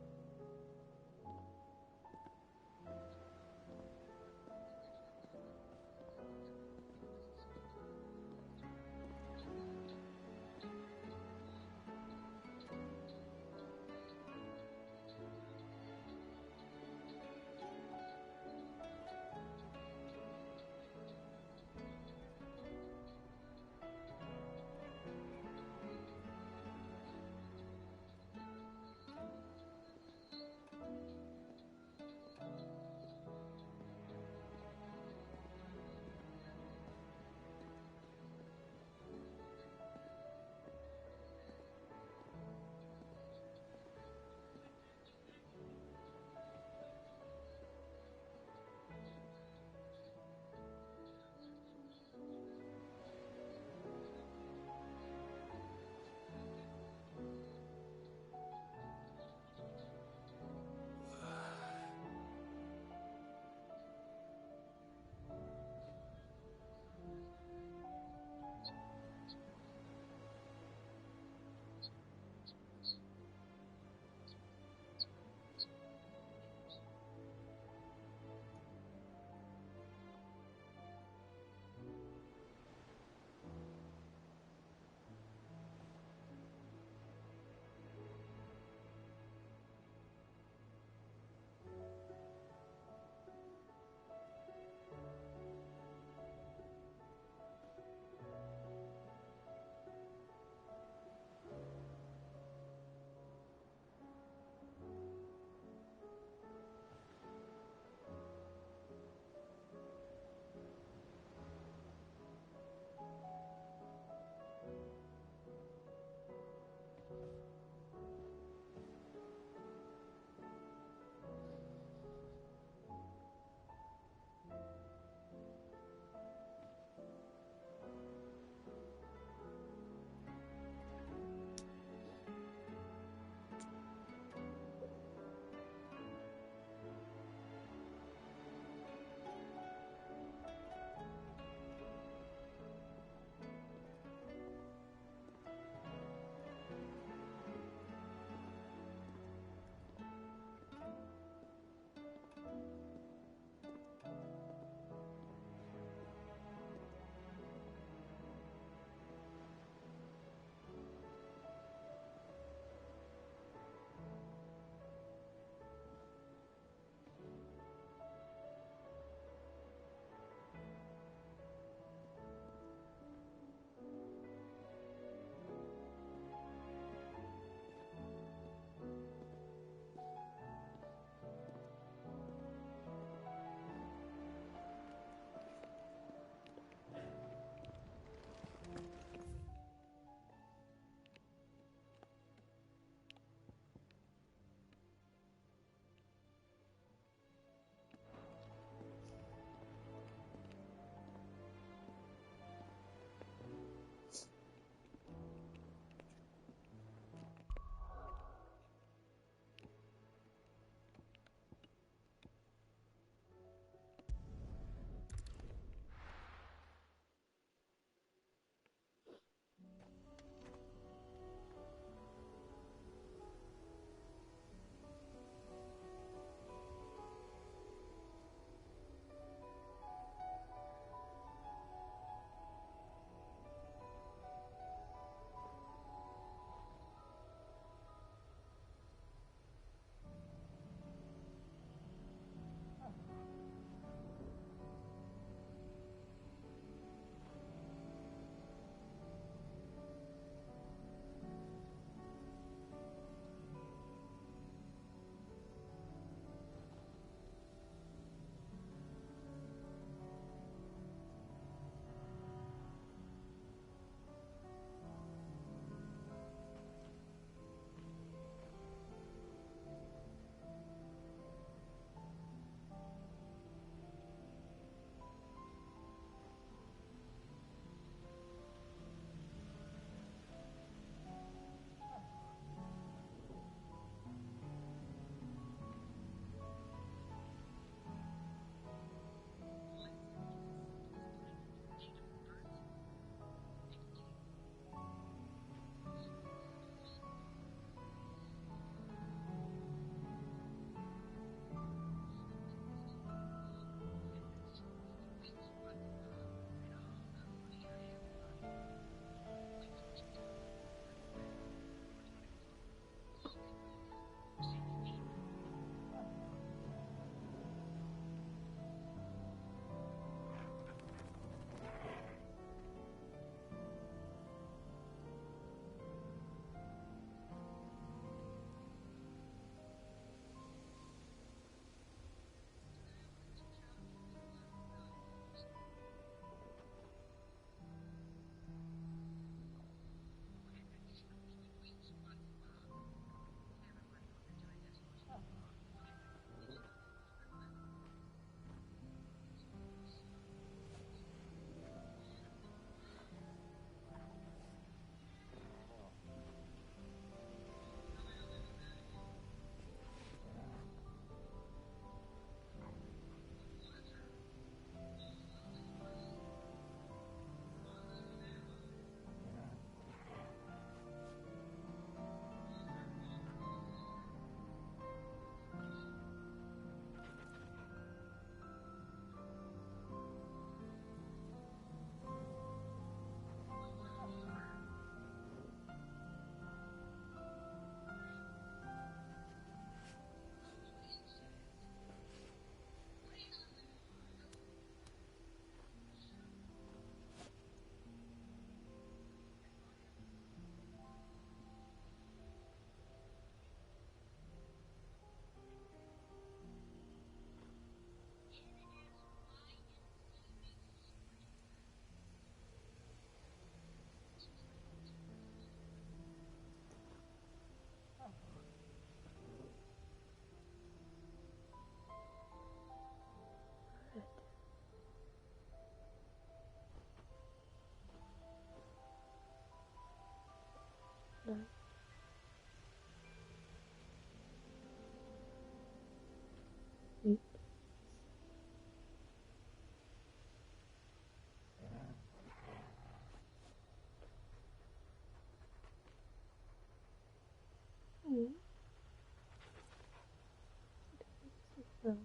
Speaker 1: So.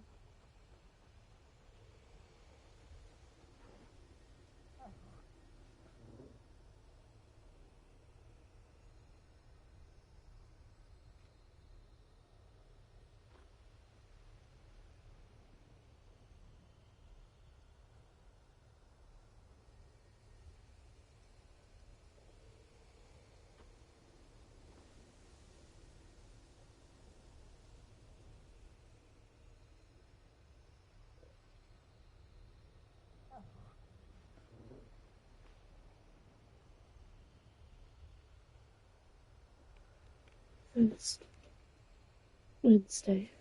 Speaker 1: It's Wednesday.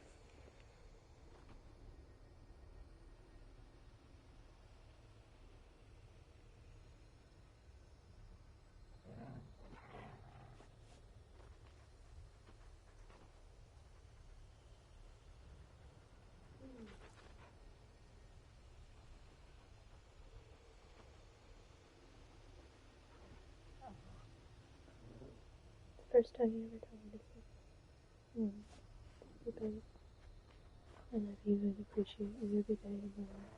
Speaker 1: First time you ever told me to sleep. You babe. I love you and appreciate you every day of my life.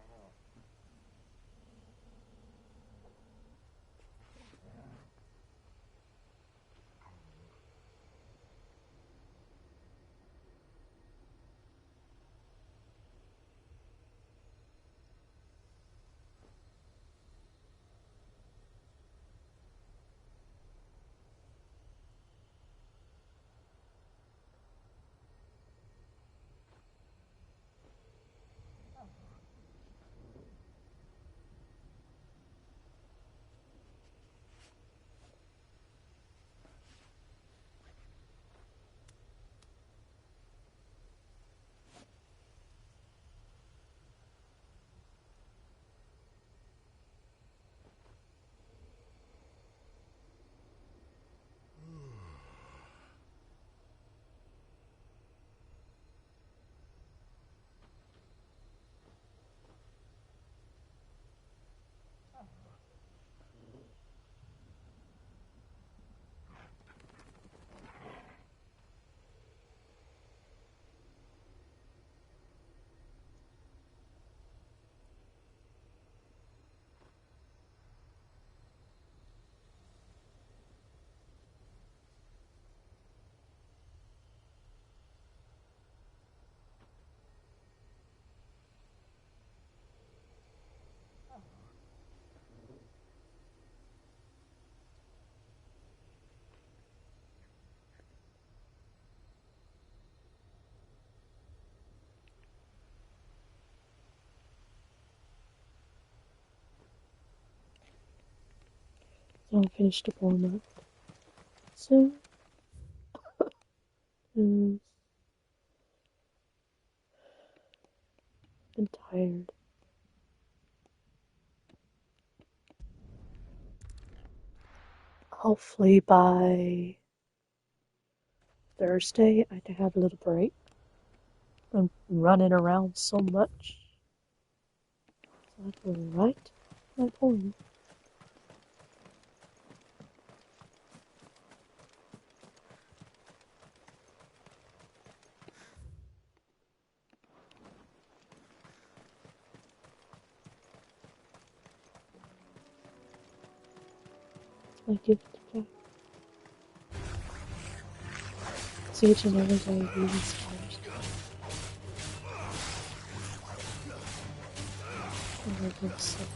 Speaker 1: So I'll finish the warm up soon. I've been tired. Hopefully by Thursday I can have a little break. I'm running around so much. So I can write my poem. It's my gift to Jack. See each and every day he inspires me. I love him so much.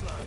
Speaker 17: Nice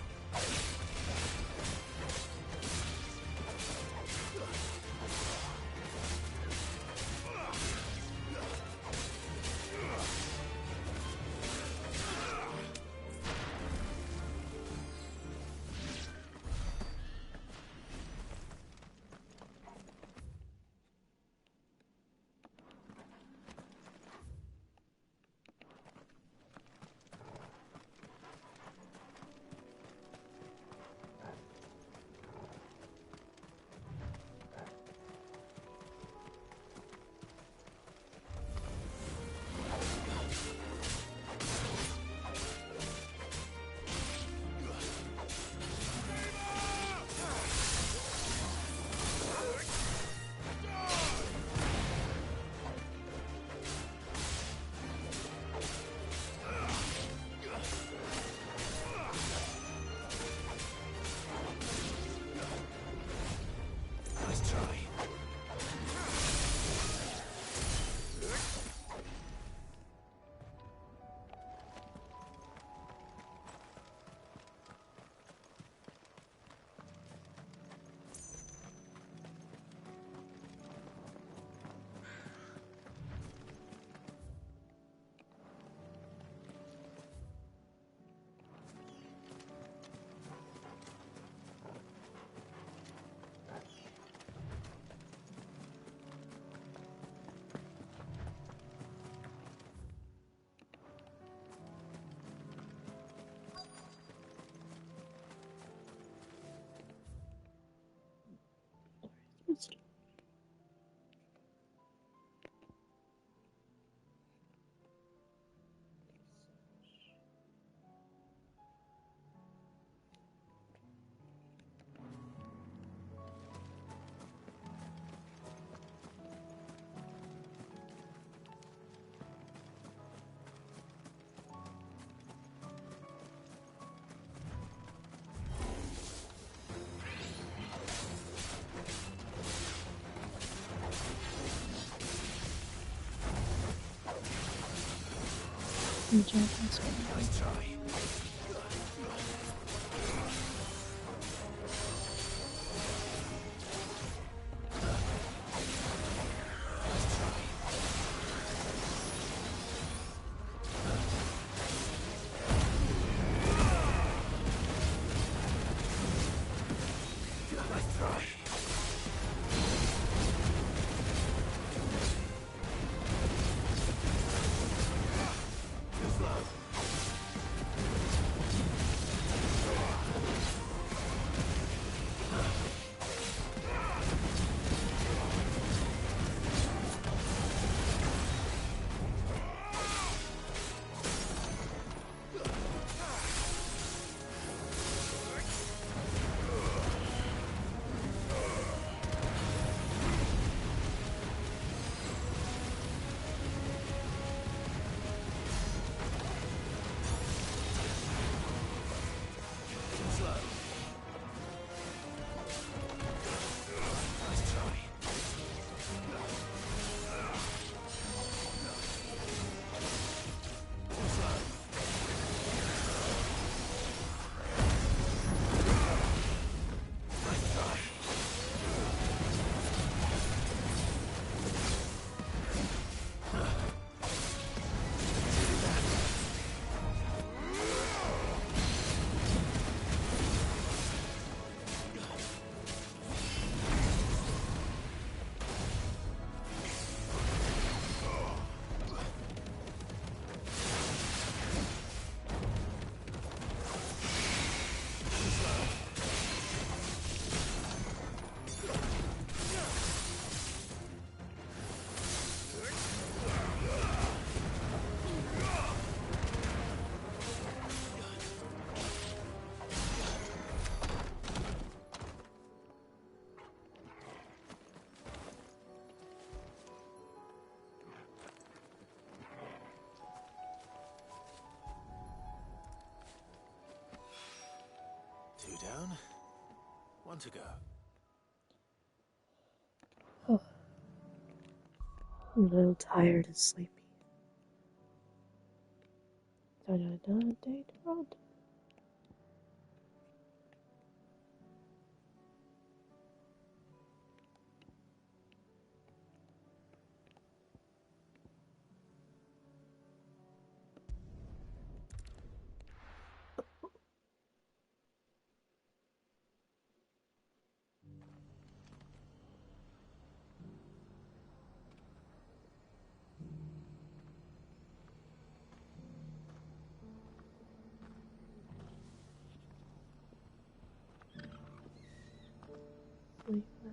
Speaker 17: try.
Speaker 14: Down. One to go.
Speaker 1: Oh. I'm a little tired and sleepy. Da-da-da, day to run. sleep now.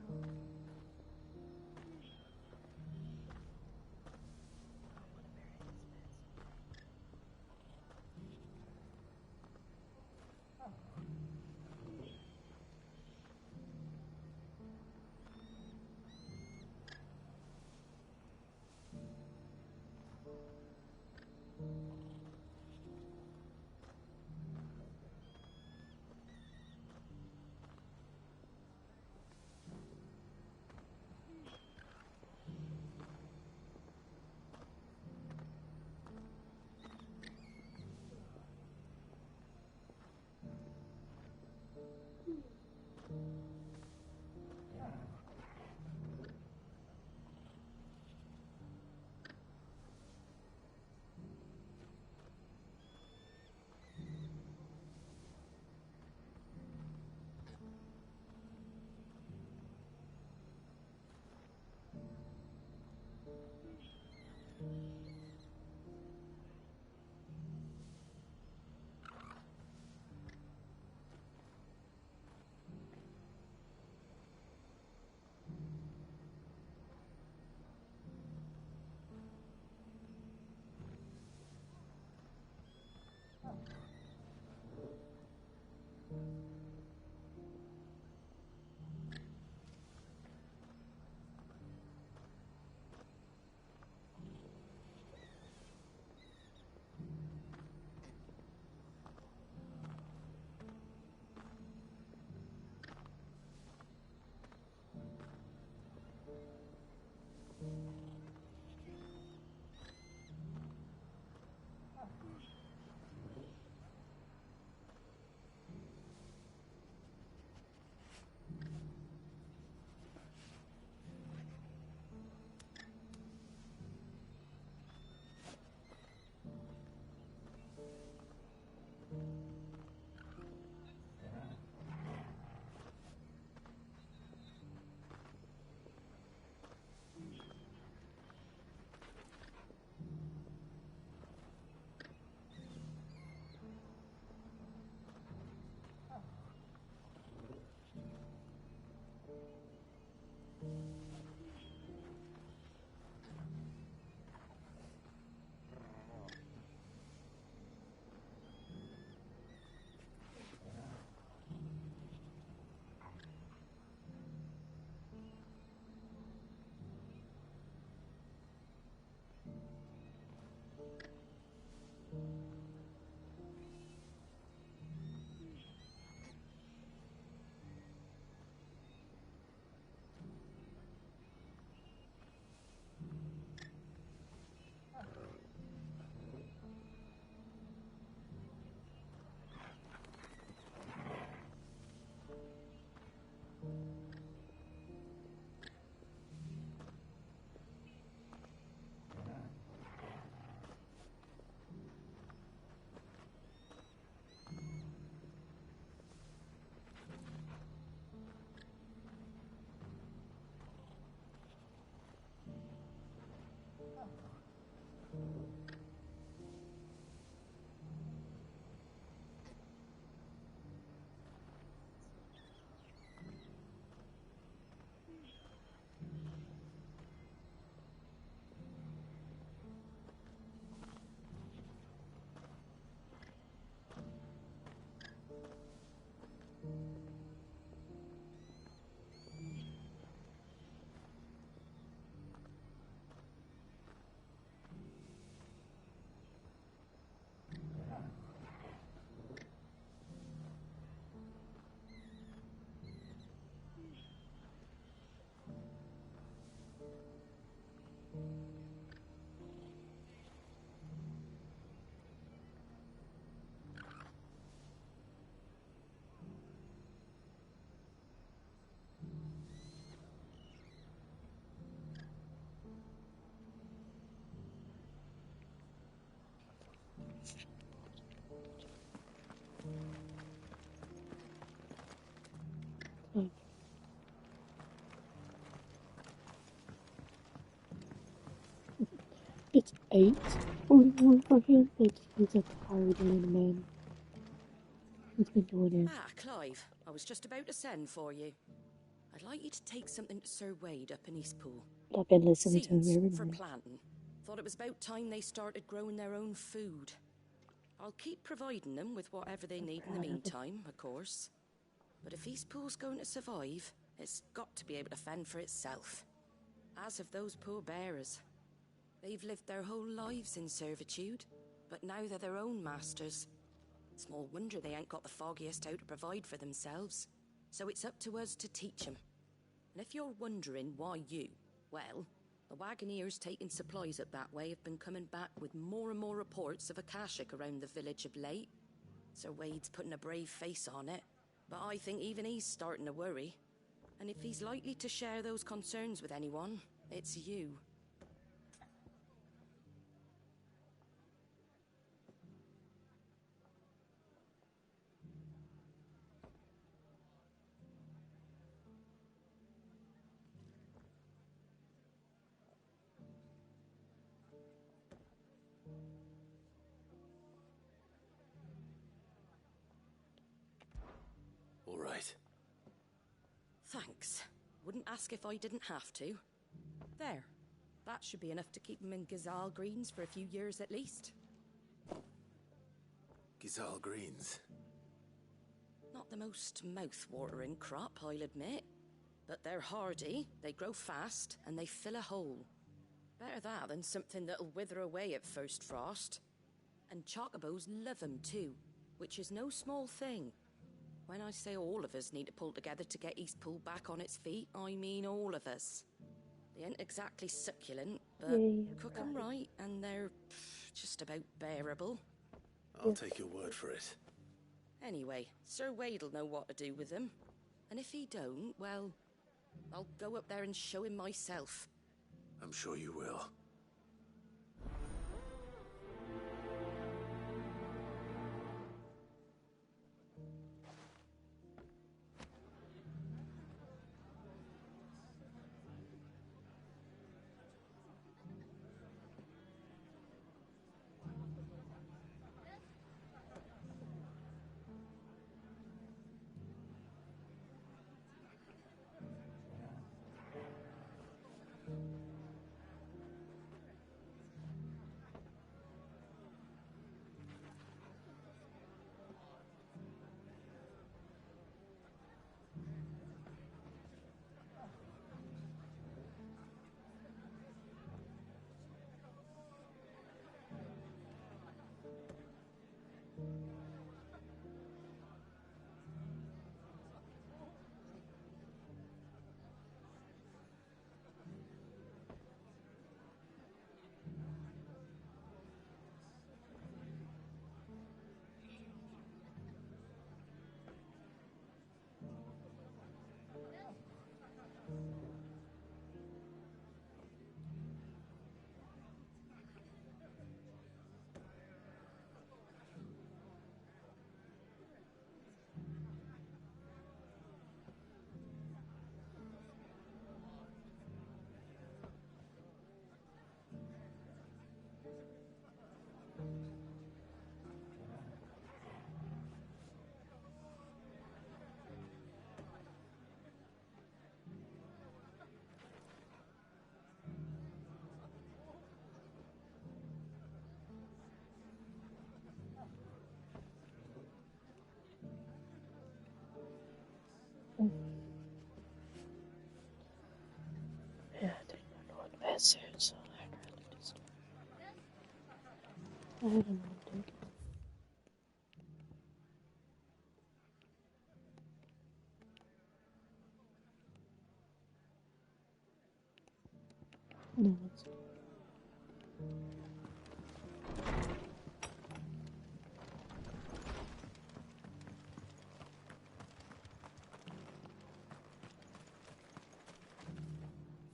Speaker 1: It's 8:41 for him, but he's a tired little man. He's been doing it.
Speaker 10: Ah, Clive. I was just about to send for you.
Speaker 4: I'd like you to take something to Sir Wade up in Eastpool.
Speaker 1: I've been listening to him
Speaker 4: Seeds
Speaker 1: every
Speaker 4: for
Speaker 1: morning.
Speaker 4: planting. Thought it was about time they started growing their own food. I'll keep providing them with whatever they need in the meantime, of course. But if Eastpool's going to survive, it's got to be able to fend for itself. As have those poor bearers. They've lived their whole lives in servitude, but now they're their own masters. Small wonder they ain't got the foggiest how to provide for themselves. So it's up to us to teach them. And if you're wondering why you, well, the Wagoneers taking supplies up that way have been coming back with more and more reports of Akashic around the village of late. Sir Wade's putting a brave face on it, but I think even he's starting to worry. And if he's likely to share those concerns with anyone, it's you.
Speaker 14: All right.
Speaker 4: Thanks. Wouldn't ask if I didn't have to. There. That should be enough to keep him in Gazal Greens for a few years at least.
Speaker 14: Gazal Greens.
Speaker 4: Not the most mouth-watering crop, I'll admit. But they're hardy, they grow fast, and they fill a hole. Better that than something that'll wither away at first frost. And chocobos love 'em too, which is no small thing. When I say all of us need to pull together to get Eastpool back on its feet, I mean all of us. They ain't exactly succulent, but cook 'em right, and they're just about bearable.
Speaker 14: I'll take your word for it.
Speaker 4: Anyway, Sir Wade'll know what to do with them. And if he don't, well, I'll go up there and show him myself.
Speaker 14: I'm sure you will.
Speaker 1: Yeah, I think I know what best suits, so I'd rather just. I don't want to. No, it's.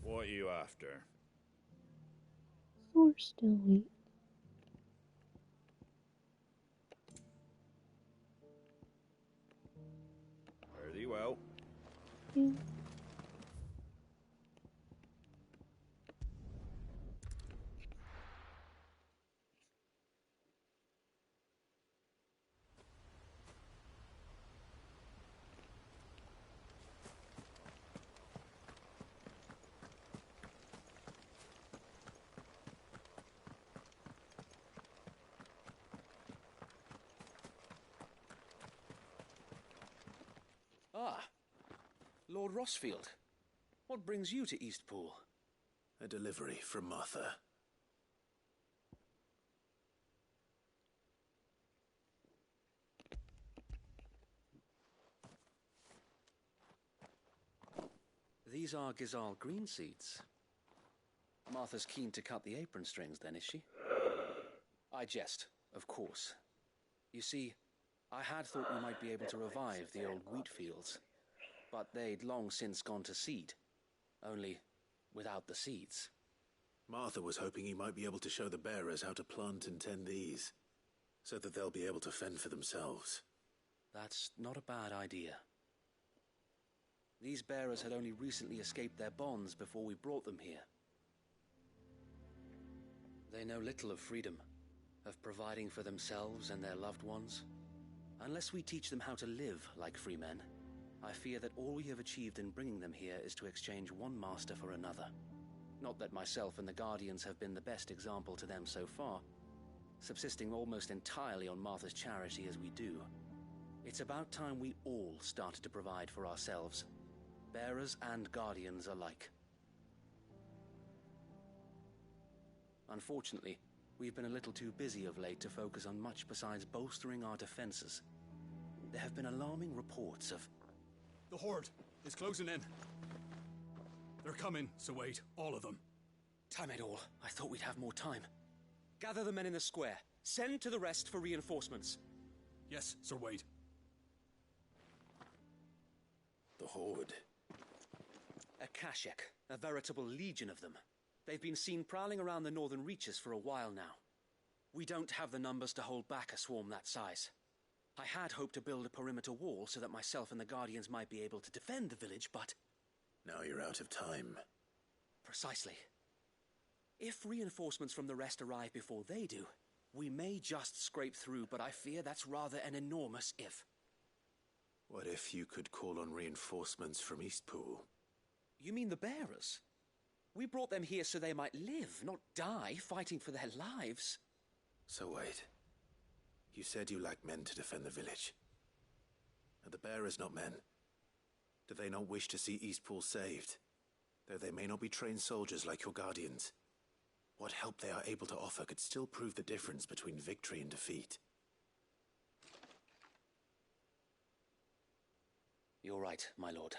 Speaker 5: What are you after?
Speaker 1: We're still weak.
Speaker 5: Fare thee well.
Speaker 1: Yeah.
Speaker 2: Ah, Lord Rossfield. What brings you to Eastpool?
Speaker 14: A delivery from Martha.
Speaker 2: These are Gizal green seeds. Martha's keen to cut the apron strings, then, is she? I jest, of course. You see, I had thought we might be able to revive the old wheat fields, but they'd long since gone to seed, only without the seeds.
Speaker 14: Martha was hoping he might be able to show the bearers how to plant and tend these, so that they'll be able to fend for themselves.
Speaker 2: That's not a bad idea. These bearers had only recently escaped their bonds before we brought them here. They know little of freedom, of providing for themselves and their loved ones. Unless we teach them how to live like free men, I fear that all we have achieved in bringing them here is to exchange one master for another. Not that myself and the Guardians have been the best example to them so far, subsisting almost entirely on Martha's charity as we do. It's about time we all started to provide for ourselves, bearers and Guardians alike. Unfortunately, we've been a little too busy of late to focus on much besides bolstering our defenses. There have been alarming reports of...
Speaker 20: The Horde is closing in. They're coming, Sir Wade, all of them.
Speaker 2: Damn it all, I thought we'd have more time. Gather the men in the square. Send to the rest for reinforcements.
Speaker 20: Yes, Sir Wade.
Speaker 14: The Horde.
Speaker 2: A Kashek, a veritable legion of them. They've been seen prowling around the northern reaches for a while now. We don't have the numbers to hold back a swarm that size. I had hoped to build a perimeter wall so that myself and the Guardians might be able to defend the village, but...
Speaker 14: Now you're out of time.
Speaker 2: Precisely. If reinforcements from the rest arrive before they do, we may just scrape through, but I fear that's rather an enormous if.
Speaker 14: What if you could call on reinforcements from Eastpool?
Speaker 2: You mean the bearers? We brought them here so they might live, not die, fighting for their lives.
Speaker 14: So wait. You said you lack men to defend the village. Are the bearers not men? Do they not wish to see Eastpool saved? Though they may not be trained soldiers like your Guardians. What help they are able to offer could still prove the difference between victory and defeat.
Speaker 2: You're right, my lord.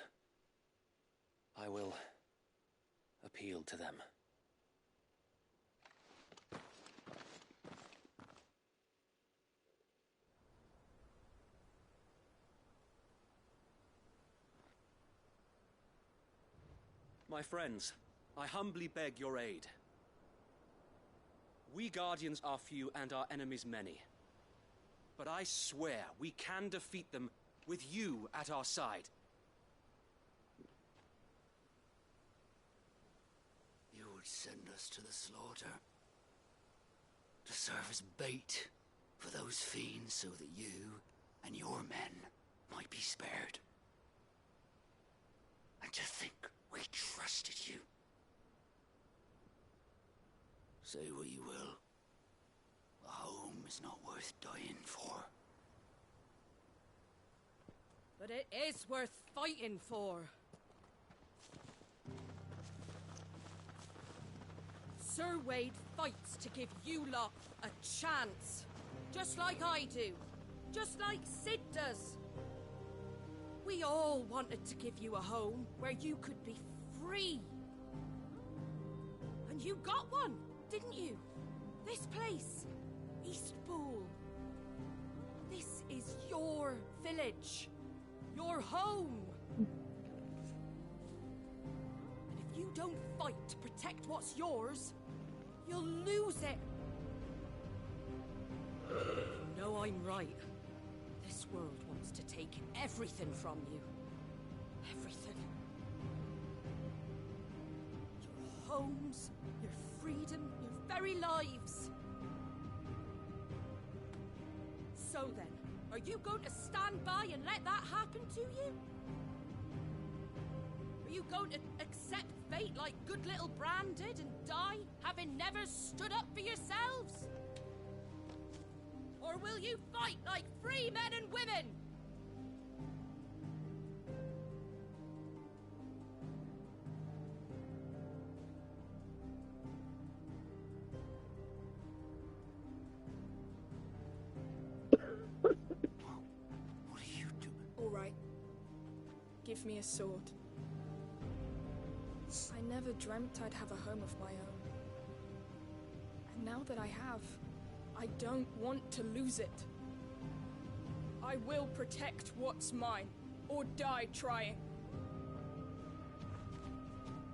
Speaker 2: I will appeal to them. My friends, I humbly beg your aid. We Guardians are few and our enemies many. But I swear we can defeat them with you at our side.
Speaker 17: You would send us to the slaughter, to serve as bait for those fiends so that you and your men might be spared. And to think we trusted you. Say what you will, a home is not worth dying for.
Speaker 10: But it is worth fighting for. Sir Wade fights to give you lot a chance. Just like I do. Just like Sid does. We all wanted to give you a home where you could be free. And you got one, didn't you? This place, Eastpool. This is your village. Your home. And if you don't fight to protect what's yours, you'll lose it. You know I'm right. This world wants to take everything from you. Everything. Your homes, your freedom, your very lives. So then, are you going to stand by and let that happen to you? Are you going to accept fate like good little Bran did and die, having never stood up for yourselves? Or will you fight like free men and women?
Speaker 18: give me a sword. I never dreamt I'd have a home of my own. And now that I have, I don't want to lose it. I will protect what's mine, or die trying.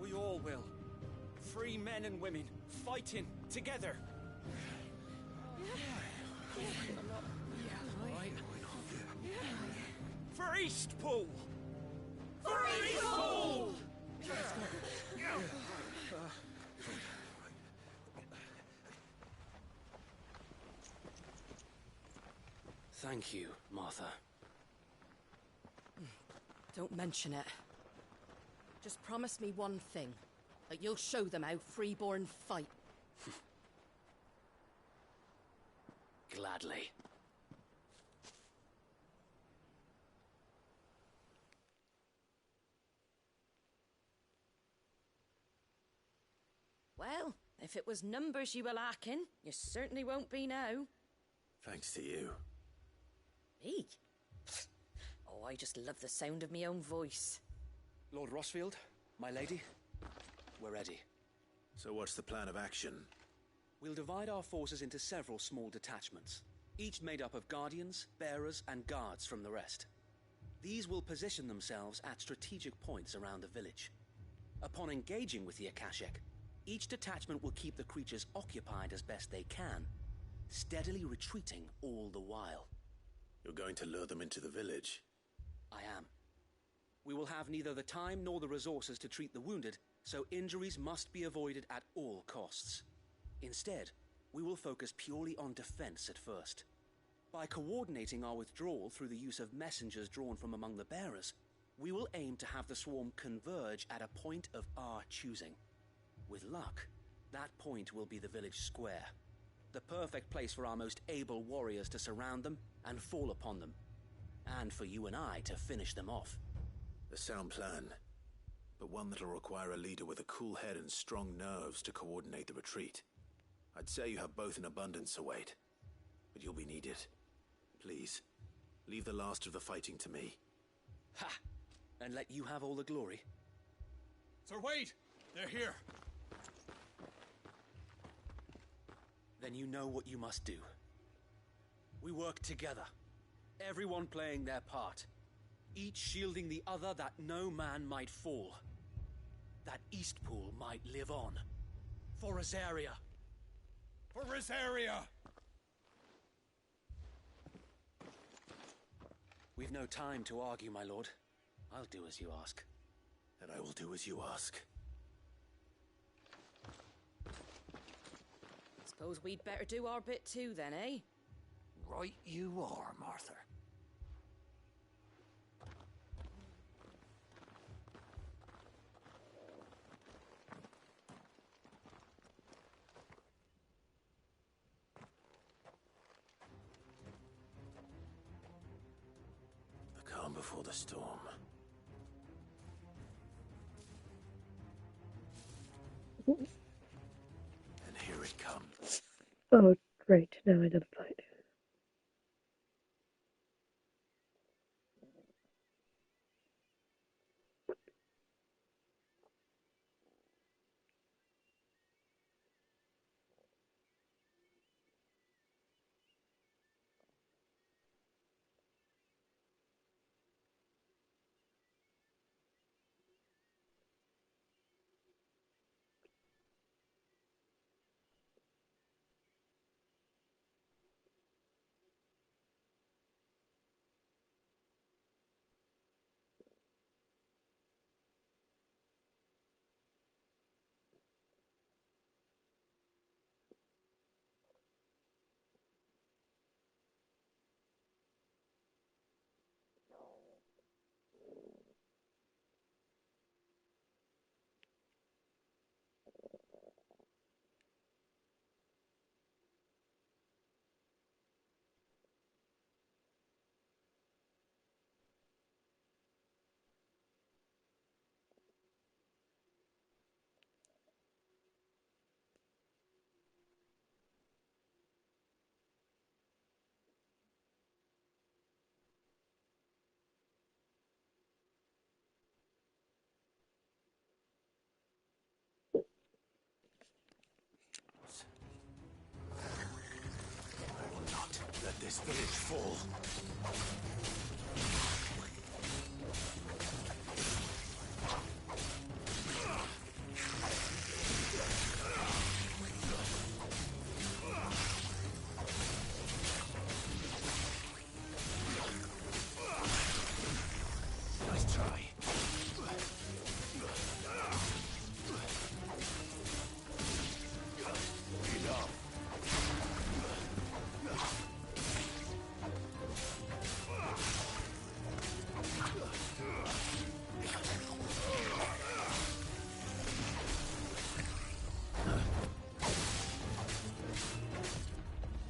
Speaker 2: We all will. Free men and women, fighting together. For Eastpool! For Eastpool! Thank you, Martha.
Speaker 10: Don't mention it. Just promise me one thing. That you'll show them how freeborn fight.
Speaker 2: Gladly.
Speaker 10: Well, if it was numbers you were lacking, you certainly won't be now.
Speaker 14: Thanks to you.
Speaker 10: Me? Oh, I just love the sound of my own voice.
Speaker 2: Lord Rossfield, my lady, we're ready.
Speaker 14: So what's the plan of action?
Speaker 2: We'll divide our forces into several small detachments, each made up of guardians, bearers, and guards from the rest. These will position themselves at strategic points around the village. Upon engaging with the Akashek, each detachment will keep the creatures occupied as best they can, steadily retreating all the while.
Speaker 14: You're going to lure them into the village?
Speaker 2: I am. We will have neither the time nor the resources to treat the wounded, so injuries must be avoided at all costs. Instead, we will focus purely on defense at first. By coordinating our withdrawal through the use of messengers drawn from among the bearers, we will aim to have the swarm converge at a point of our choosing. With luck, that point will be the village square, the perfect place for our most able warriors to surround them and fall upon them, and for you and I to finish them off.
Speaker 14: A sound plan, but one that'll require a leader with a cool head and strong nerves to coordinate the retreat. I'd say you have both in abundance to wait, but you'll be needed. Please, leave the last of the fighting to me.
Speaker 2: Ha! And let you have all the glory.
Speaker 20: Sir Wade! They're here!
Speaker 2: Then you know what you must do. We work together, everyone playing their part, each shielding the other that no man might fall, that Eastpool might live on. For Rosaria!
Speaker 20: For Rosaria!
Speaker 2: We've no time to argue, my lord. I'll do as you ask.
Speaker 14: And I will do as you ask.
Speaker 10: Suppose we'd better do our bit too then, eh?
Speaker 17: Right you are, Martha.
Speaker 14: The calm before the storm. And here it comes.
Speaker 1: Oh, great. Now I know the fight.
Speaker 14: this village fall. Nice try.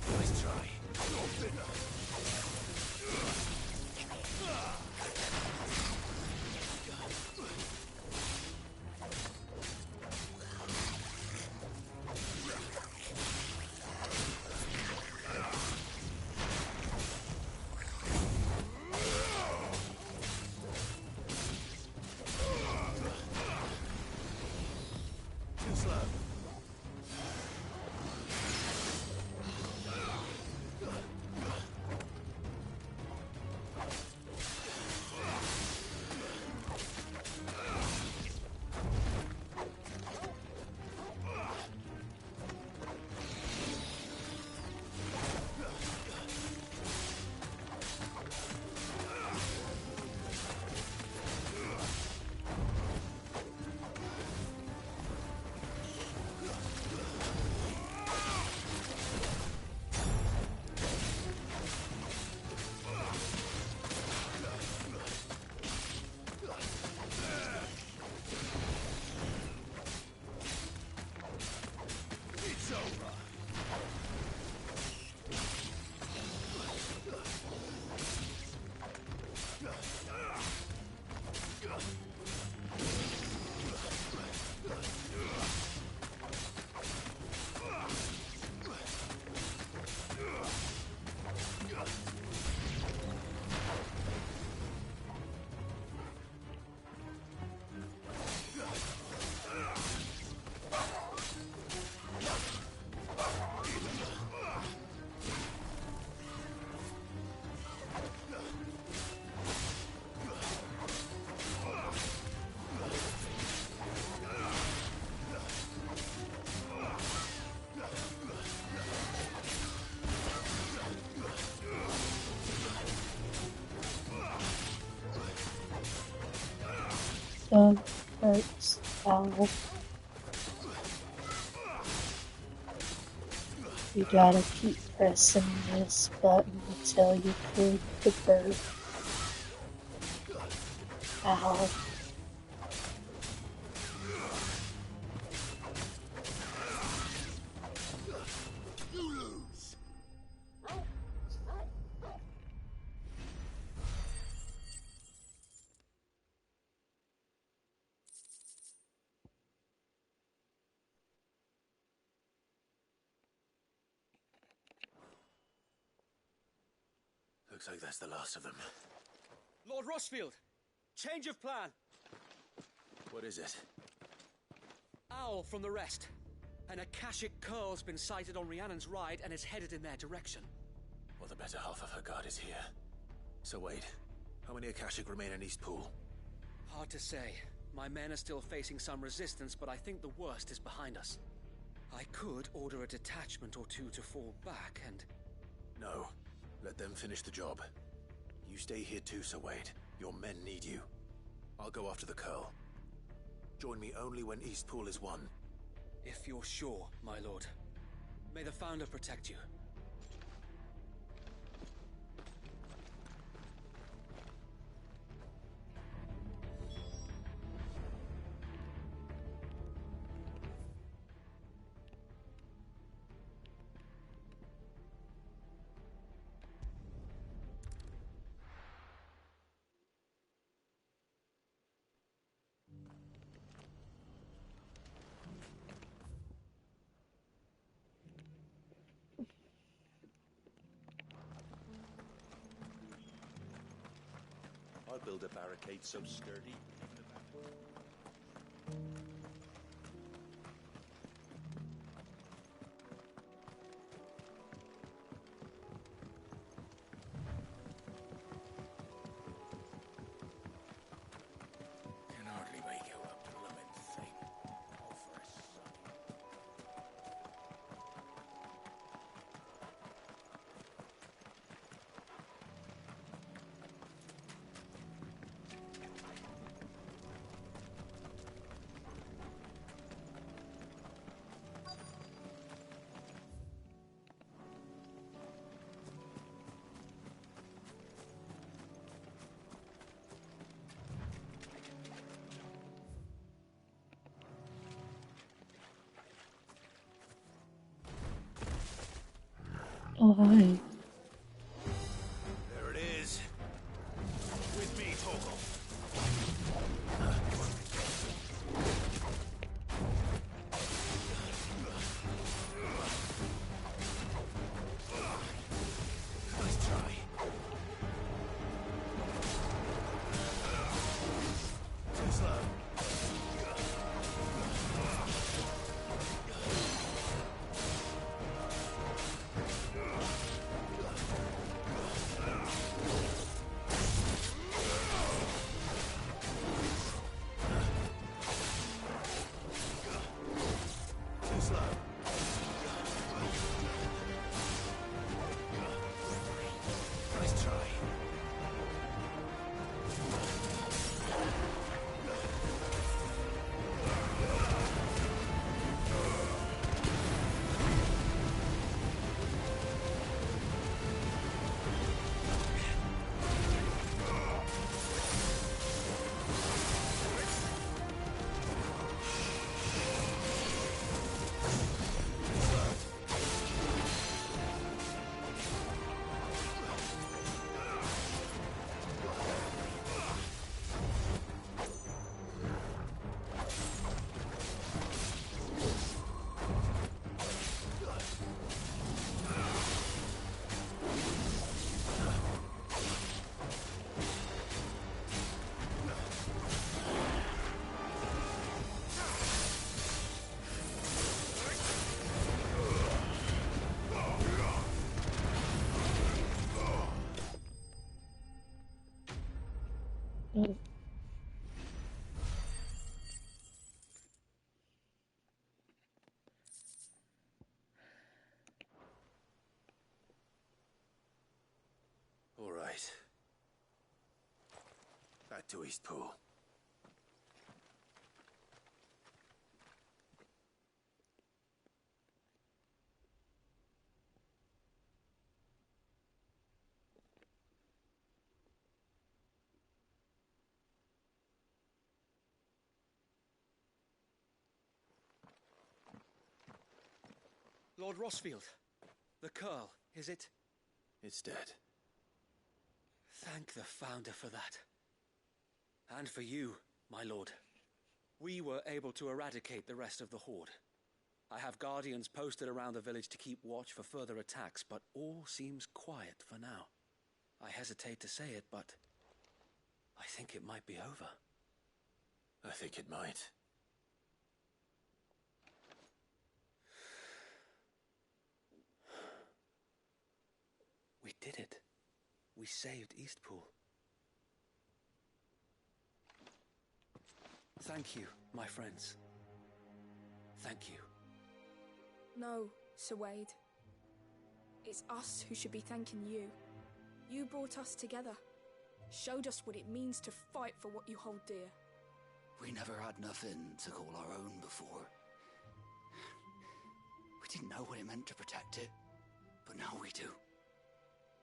Speaker 14: Nice try. Too slow. It's over.
Speaker 1: Dog hurts. Ow. You gotta keep pressing this button until you click the bird. Ow.
Speaker 14: You lose. Looks like that's the last of them.
Speaker 2: Lord Rossfield! Change of plan!
Speaker 14: What is it?
Speaker 2: Owl from the rest. An Akashic Curl's been sighted on Rhiannon's ride and is headed in their direction.
Speaker 14: Well, the better half of her guard is here. So wait, how many Akashic remain in East Pool?
Speaker 2: Hard to say. My men are still facing some resistance, but I think the worst is behind us. I could order a detachment or two to fall back and...
Speaker 14: No. Let them finish the job. You stay here too, Sir Wade. Your men need you. I'll go after the Curl. Join me only when East Pool is won.
Speaker 2: If you're sure, my lord. May the Founder protect you.
Speaker 22: I'll build a barricade so sturdy.
Speaker 1: Why?
Speaker 14: There it is. With me, Torgal. Nice try. Too slow. Too slow. Nice try.
Speaker 1: Oh.
Speaker 14: All right. Back to Eastpool.
Speaker 2: Lord Rosfield, the Curl, is it?
Speaker 14: It's dead.
Speaker 2: Thank the Founder for that. And for you, my lord. We were able to eradicate the rest of the Horde. I have guardians posted around the village to keep watch for further attacks, but all seems quiet for now. I hesitate to say it, but I think it might be over.
Speaker 14: I think it might.
Speaker 2: We did it. We saved Eastpool. Thank you, my friends. Thank you.
Speaker 18: No, Sir Wade. It's us who should be thanking you. You brought us together. Showed us what it means to fight for what you hold dear.
Speaker 17: We never had nothing to call our own before. We didn't know what it meant to protect it, but now we do.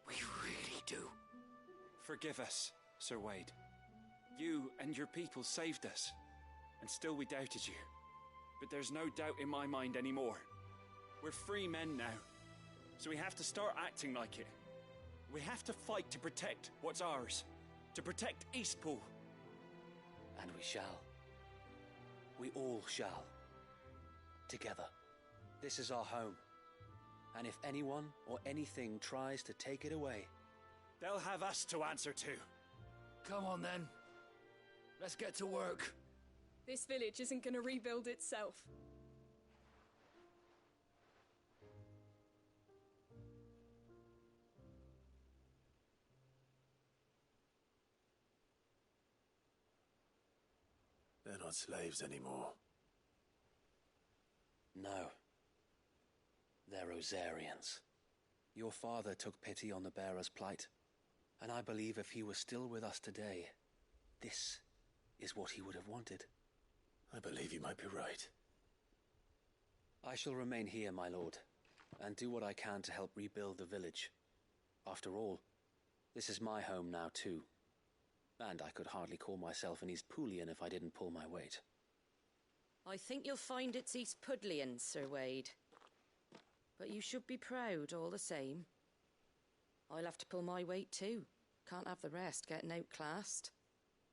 Speaker 17: We really do.
Speaker 8: Forgive us, Sir Wade. You and your people saved us, and still we doubted you. But there's no doubt in my mind anymore. We're free men now, so we have to start acting like it. We have to fight to protect what's ours, to protect Eastpool.
Speaker 2: And we shall. We all shall. Together. This is our home. And if anyone or anything tries to take it away,
Speaker 8: they'll have us to answer to.
Speaker 17: Come on then. Let's get to work.
Speaker 18: This village isn't gonna rebuild itself.
Speaker 14: They're not slaves anymore.
Speaker 2: no. They're Rosarians. Your father took pity on the bearer's plight, and I believe if he were still with us today, this is what he would have wanted.
Speaker 14: I believe you might be right.
Speaker 2: I shall remain here, my lord, and do what I can to help rebuild the village. After all, this is my home now too, and I could hardly call myself an Eastpoolian if I didn't pull my weight.
Speaker 16: I think you'll find it's Eastpudlian, Sir Wade. But you should be proud all the same.
Speaker 10: I'll have to pull my weight too. Can't have the rest getting outclassed.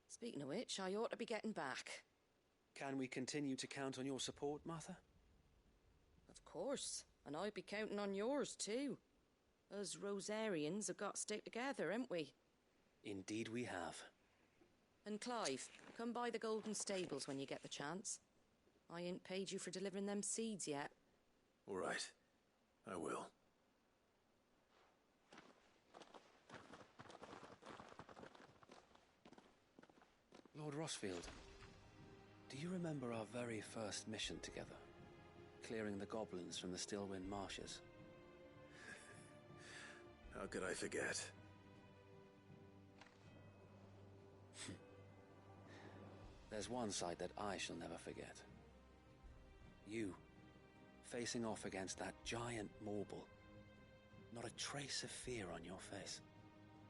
Speaker 10: Speaking of which, I ought to be getting back.
Speaker 2: Can we continue to count on your support, Martha?
Speaker 10: Of course, and I'd be counting on yours too. Us Rosarians have got to stick together, haven't we?
Speaker 2: Indeed we have.
Speaker 10: And Clive, come by the Golden Stables when you get the chance. I ain't paid you for delivering them seeds yet.
Speaker 14: All right. I will.
Speaker 2: Lord Rossfield, do you remember our very first mission together? Clearing the goblins from the Stillwind marshes?
Speaker 14: How could I forget?
Speaker 2: There's one sight that I shall never forget. You, facing off against that giant Morble. Not a trace of fear on your face.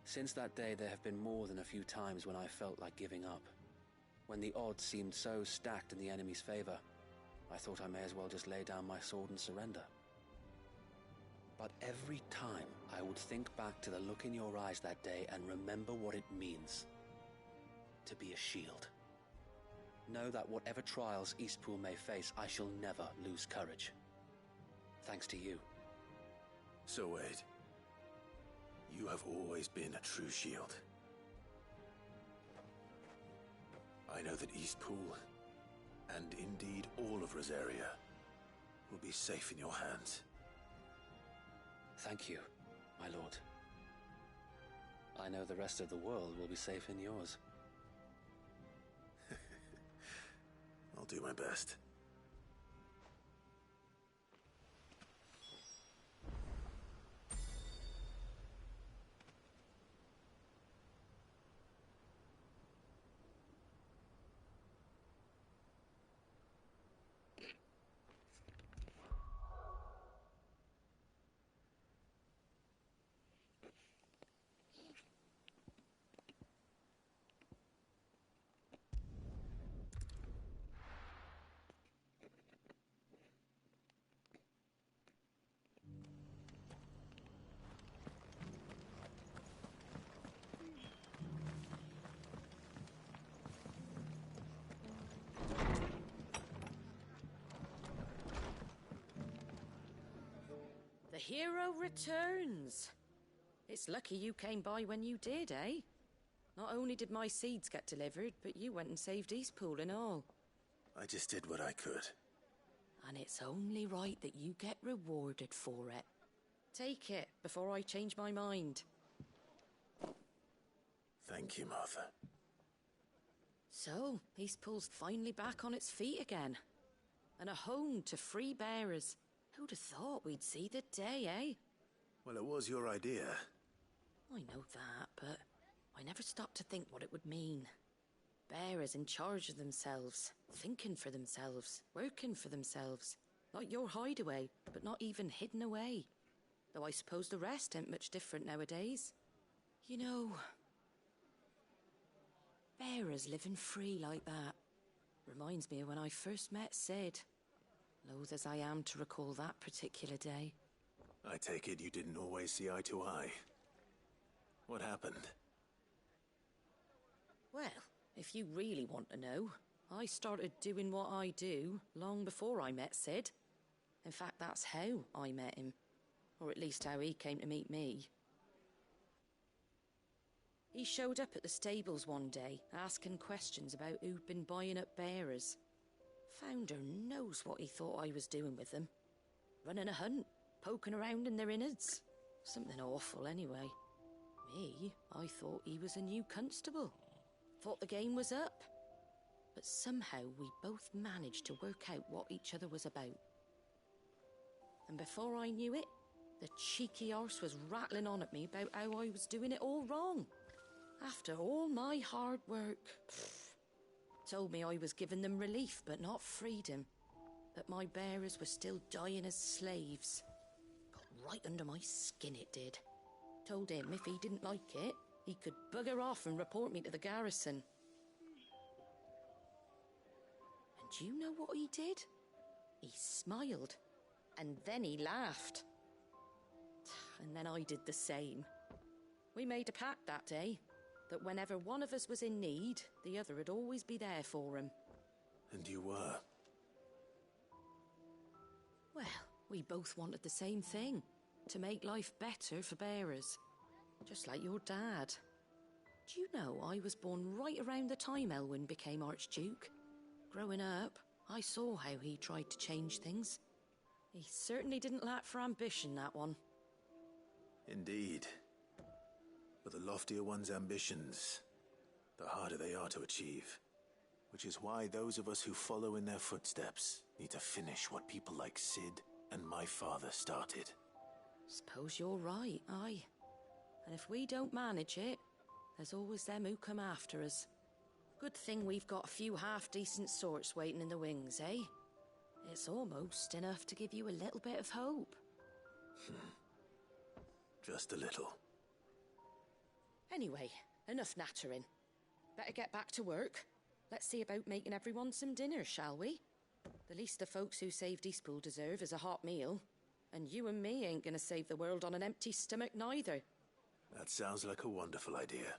Speaker 2: Since that day, there have been more than a few times when I felt like giving up. When the odds seemed so stacked in the enemy's favor, I thought I may as well just lay down my sword and surrender. But every time, I would think back to the look in your eyes that day and remember what it means to be a shield. Know that whatever trials Eastpool may face, I shall never lose courage. Thanks to you.
Speaker 14: So Wade, you have always been a true shield. I know that Eastpool, and indeed all of Rosaria, will be safe in your hands.
Speaker 2: Thank you, my lord. I know the rest of the world will be safe in yours.
Speaker 14: I'll do my best.
Speaker 10: The hero returns. It's lucky you came by when you did, eh? Not only did my seeds get delivered, but you went and saved Eastpool and all.
Speaker 14: I just did what I could.
Speaker 10: And it's only right that you get rewarded for it. Take it before I change my mind.
Speaker 14: Thank you, Martha.
Speaker 10: So, Eastpool's finally back on its feet again. And a home to free bearers. Who'd have thought we'd see the day, eh?
Speaker 14: Well, it was your idea.
Speaker 10: I know that, but I never stopped to think what it would mean. Bearers in charge of themselves, thinking for themselves, working for themselves. Like your hideaway, but not even hidden away. Though I suppose the rest ain't much different nowadays. You know, bearers living free like that reminds me of when I first met Sid. Loath as I am to recall that particular day.
Speaker 14: I take it you didn't always see eye to eye. What happened?
Speaker 10: Well, if you really want to know, I started doing what I do long before I met Sid. In fact, that's how I met him. Or at least how he came to meet me. He showed up at the stables one day, asking questions about who'd been buying up bearers. Founder knows what he thought I was doing with them. Running a hunt, poking around in their innards. Something awful anyway. Me, I thought he was a new constable. Thought the game was up. But somehow we both managed to work out what each other was about. And before I knew it, the cheeky arse was rattling on at me about how I was doing it all wrong. After all my hard work. Told me I was giving them relief, but not freedom. That my bearers were still dying as slaves. Got right under my skin, it did. Told him if he didn't like it, he could bugger off and report me to the garrison. And do you know what he did? He smiled. And then he laughed. And then I did the same. We made a pact that day, that whenever one of us was in need, the other would always be there for him.
Speaker 14: And you were?
Speaker 10: Well, we both wanted the same thing. To make life better for bearers. Just like your dad. Do you know I was born right around the time Elwyn became Archduke? Growing up, I saw how he tried to change things. He certainly didn't lack for ambition, that one.
Speaker 14: Indeed. But the loftier one's ambitions, the harder they are to achieve. Which is why those of us who follow in their footsteps need to finish what people like Cid and my father started.
Speaker 10: Suppose you're right, aye. And if we don't manage it, there's always them who come after us. Good thing we've got a few half-decent sorts waiting in the wings, eh? It's almost enough to give you a little bit of hope.
Speaker 14: Just a little.
Speaker 10: Anyway, enough nattering. Better get back to work. Let's see about making everyone some dinner, shall we? The least the folks who saved Eastpool deserve is a hot meal. And you and me ain't gonna save the world on an empty stomach neither.
Speaker 14: That sounds like a wonderful idea.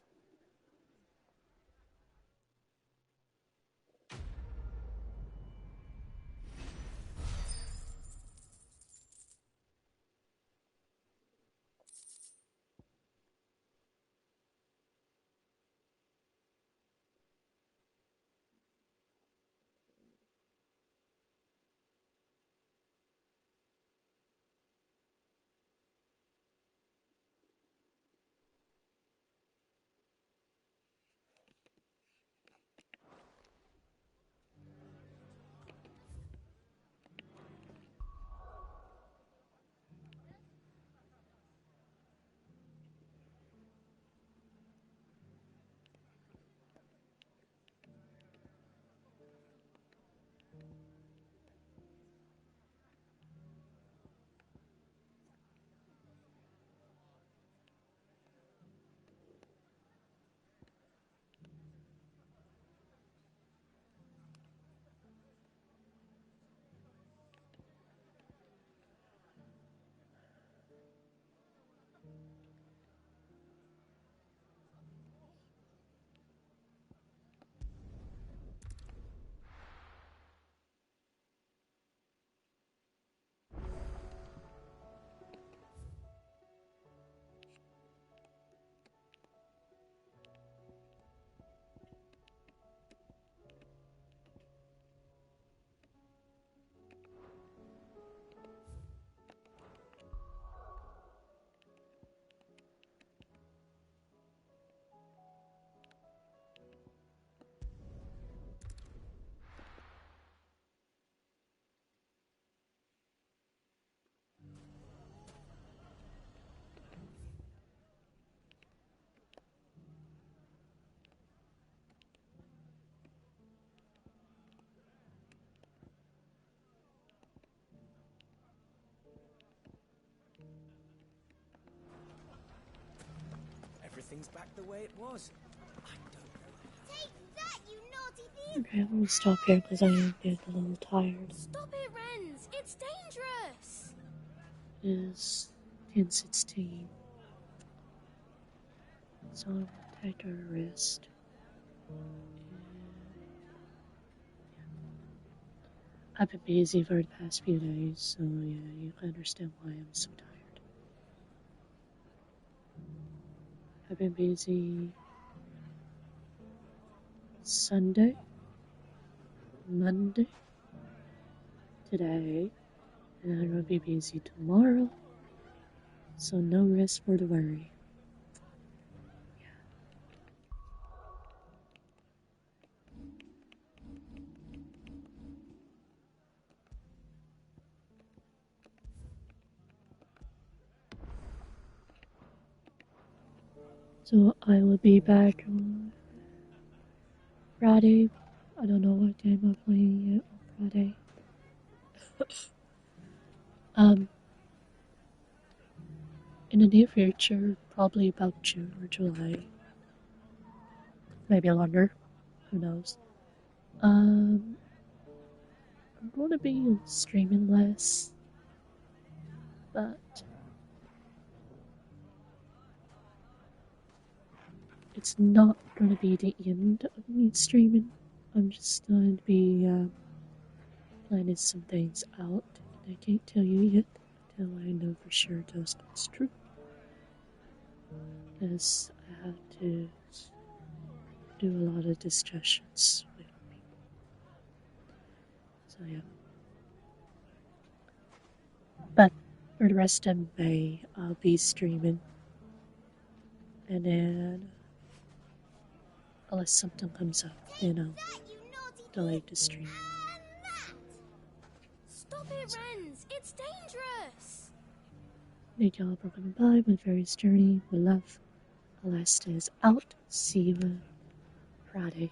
Speaker 6: Everything's back the way it was.
Speaker 9: Take that, you naughty thief!
Speaker 1: Okay, I'm gonna stop here because I am getting a little tired.
Speaker 9: Stop it, Renz! It's dangerous!
Speaker 1: It's 10:16. So I'm gonna take a rest. I've been busy for the past few days, so yeah, you can understand why I'm so tired. I've been busy Sunday, Monday, today, and I'm gonna be busy tomorrow, so no rest for the worry. So I will be back on Friday. I don't know what game I'm playing yet on Friday. In the near future, probably about June or July. Maybe longer. Who knows? I'm going to be streaming less, but it's not gonna be the end of me streaming. I'm just going to be planning some things out, and I can't tell you yet until I know for sure those comes true. Because I have to do a lot of discussions with people. So yeah. But for the rest of May, I'll be streaming. And then, unless something comes up, then I'll delay the stream.
Speaker 9: Stop it, Rens! It's dangerous!
Speaker 1: Thank y'all for coming by my various journey with love. Alesta is out. See you Friday.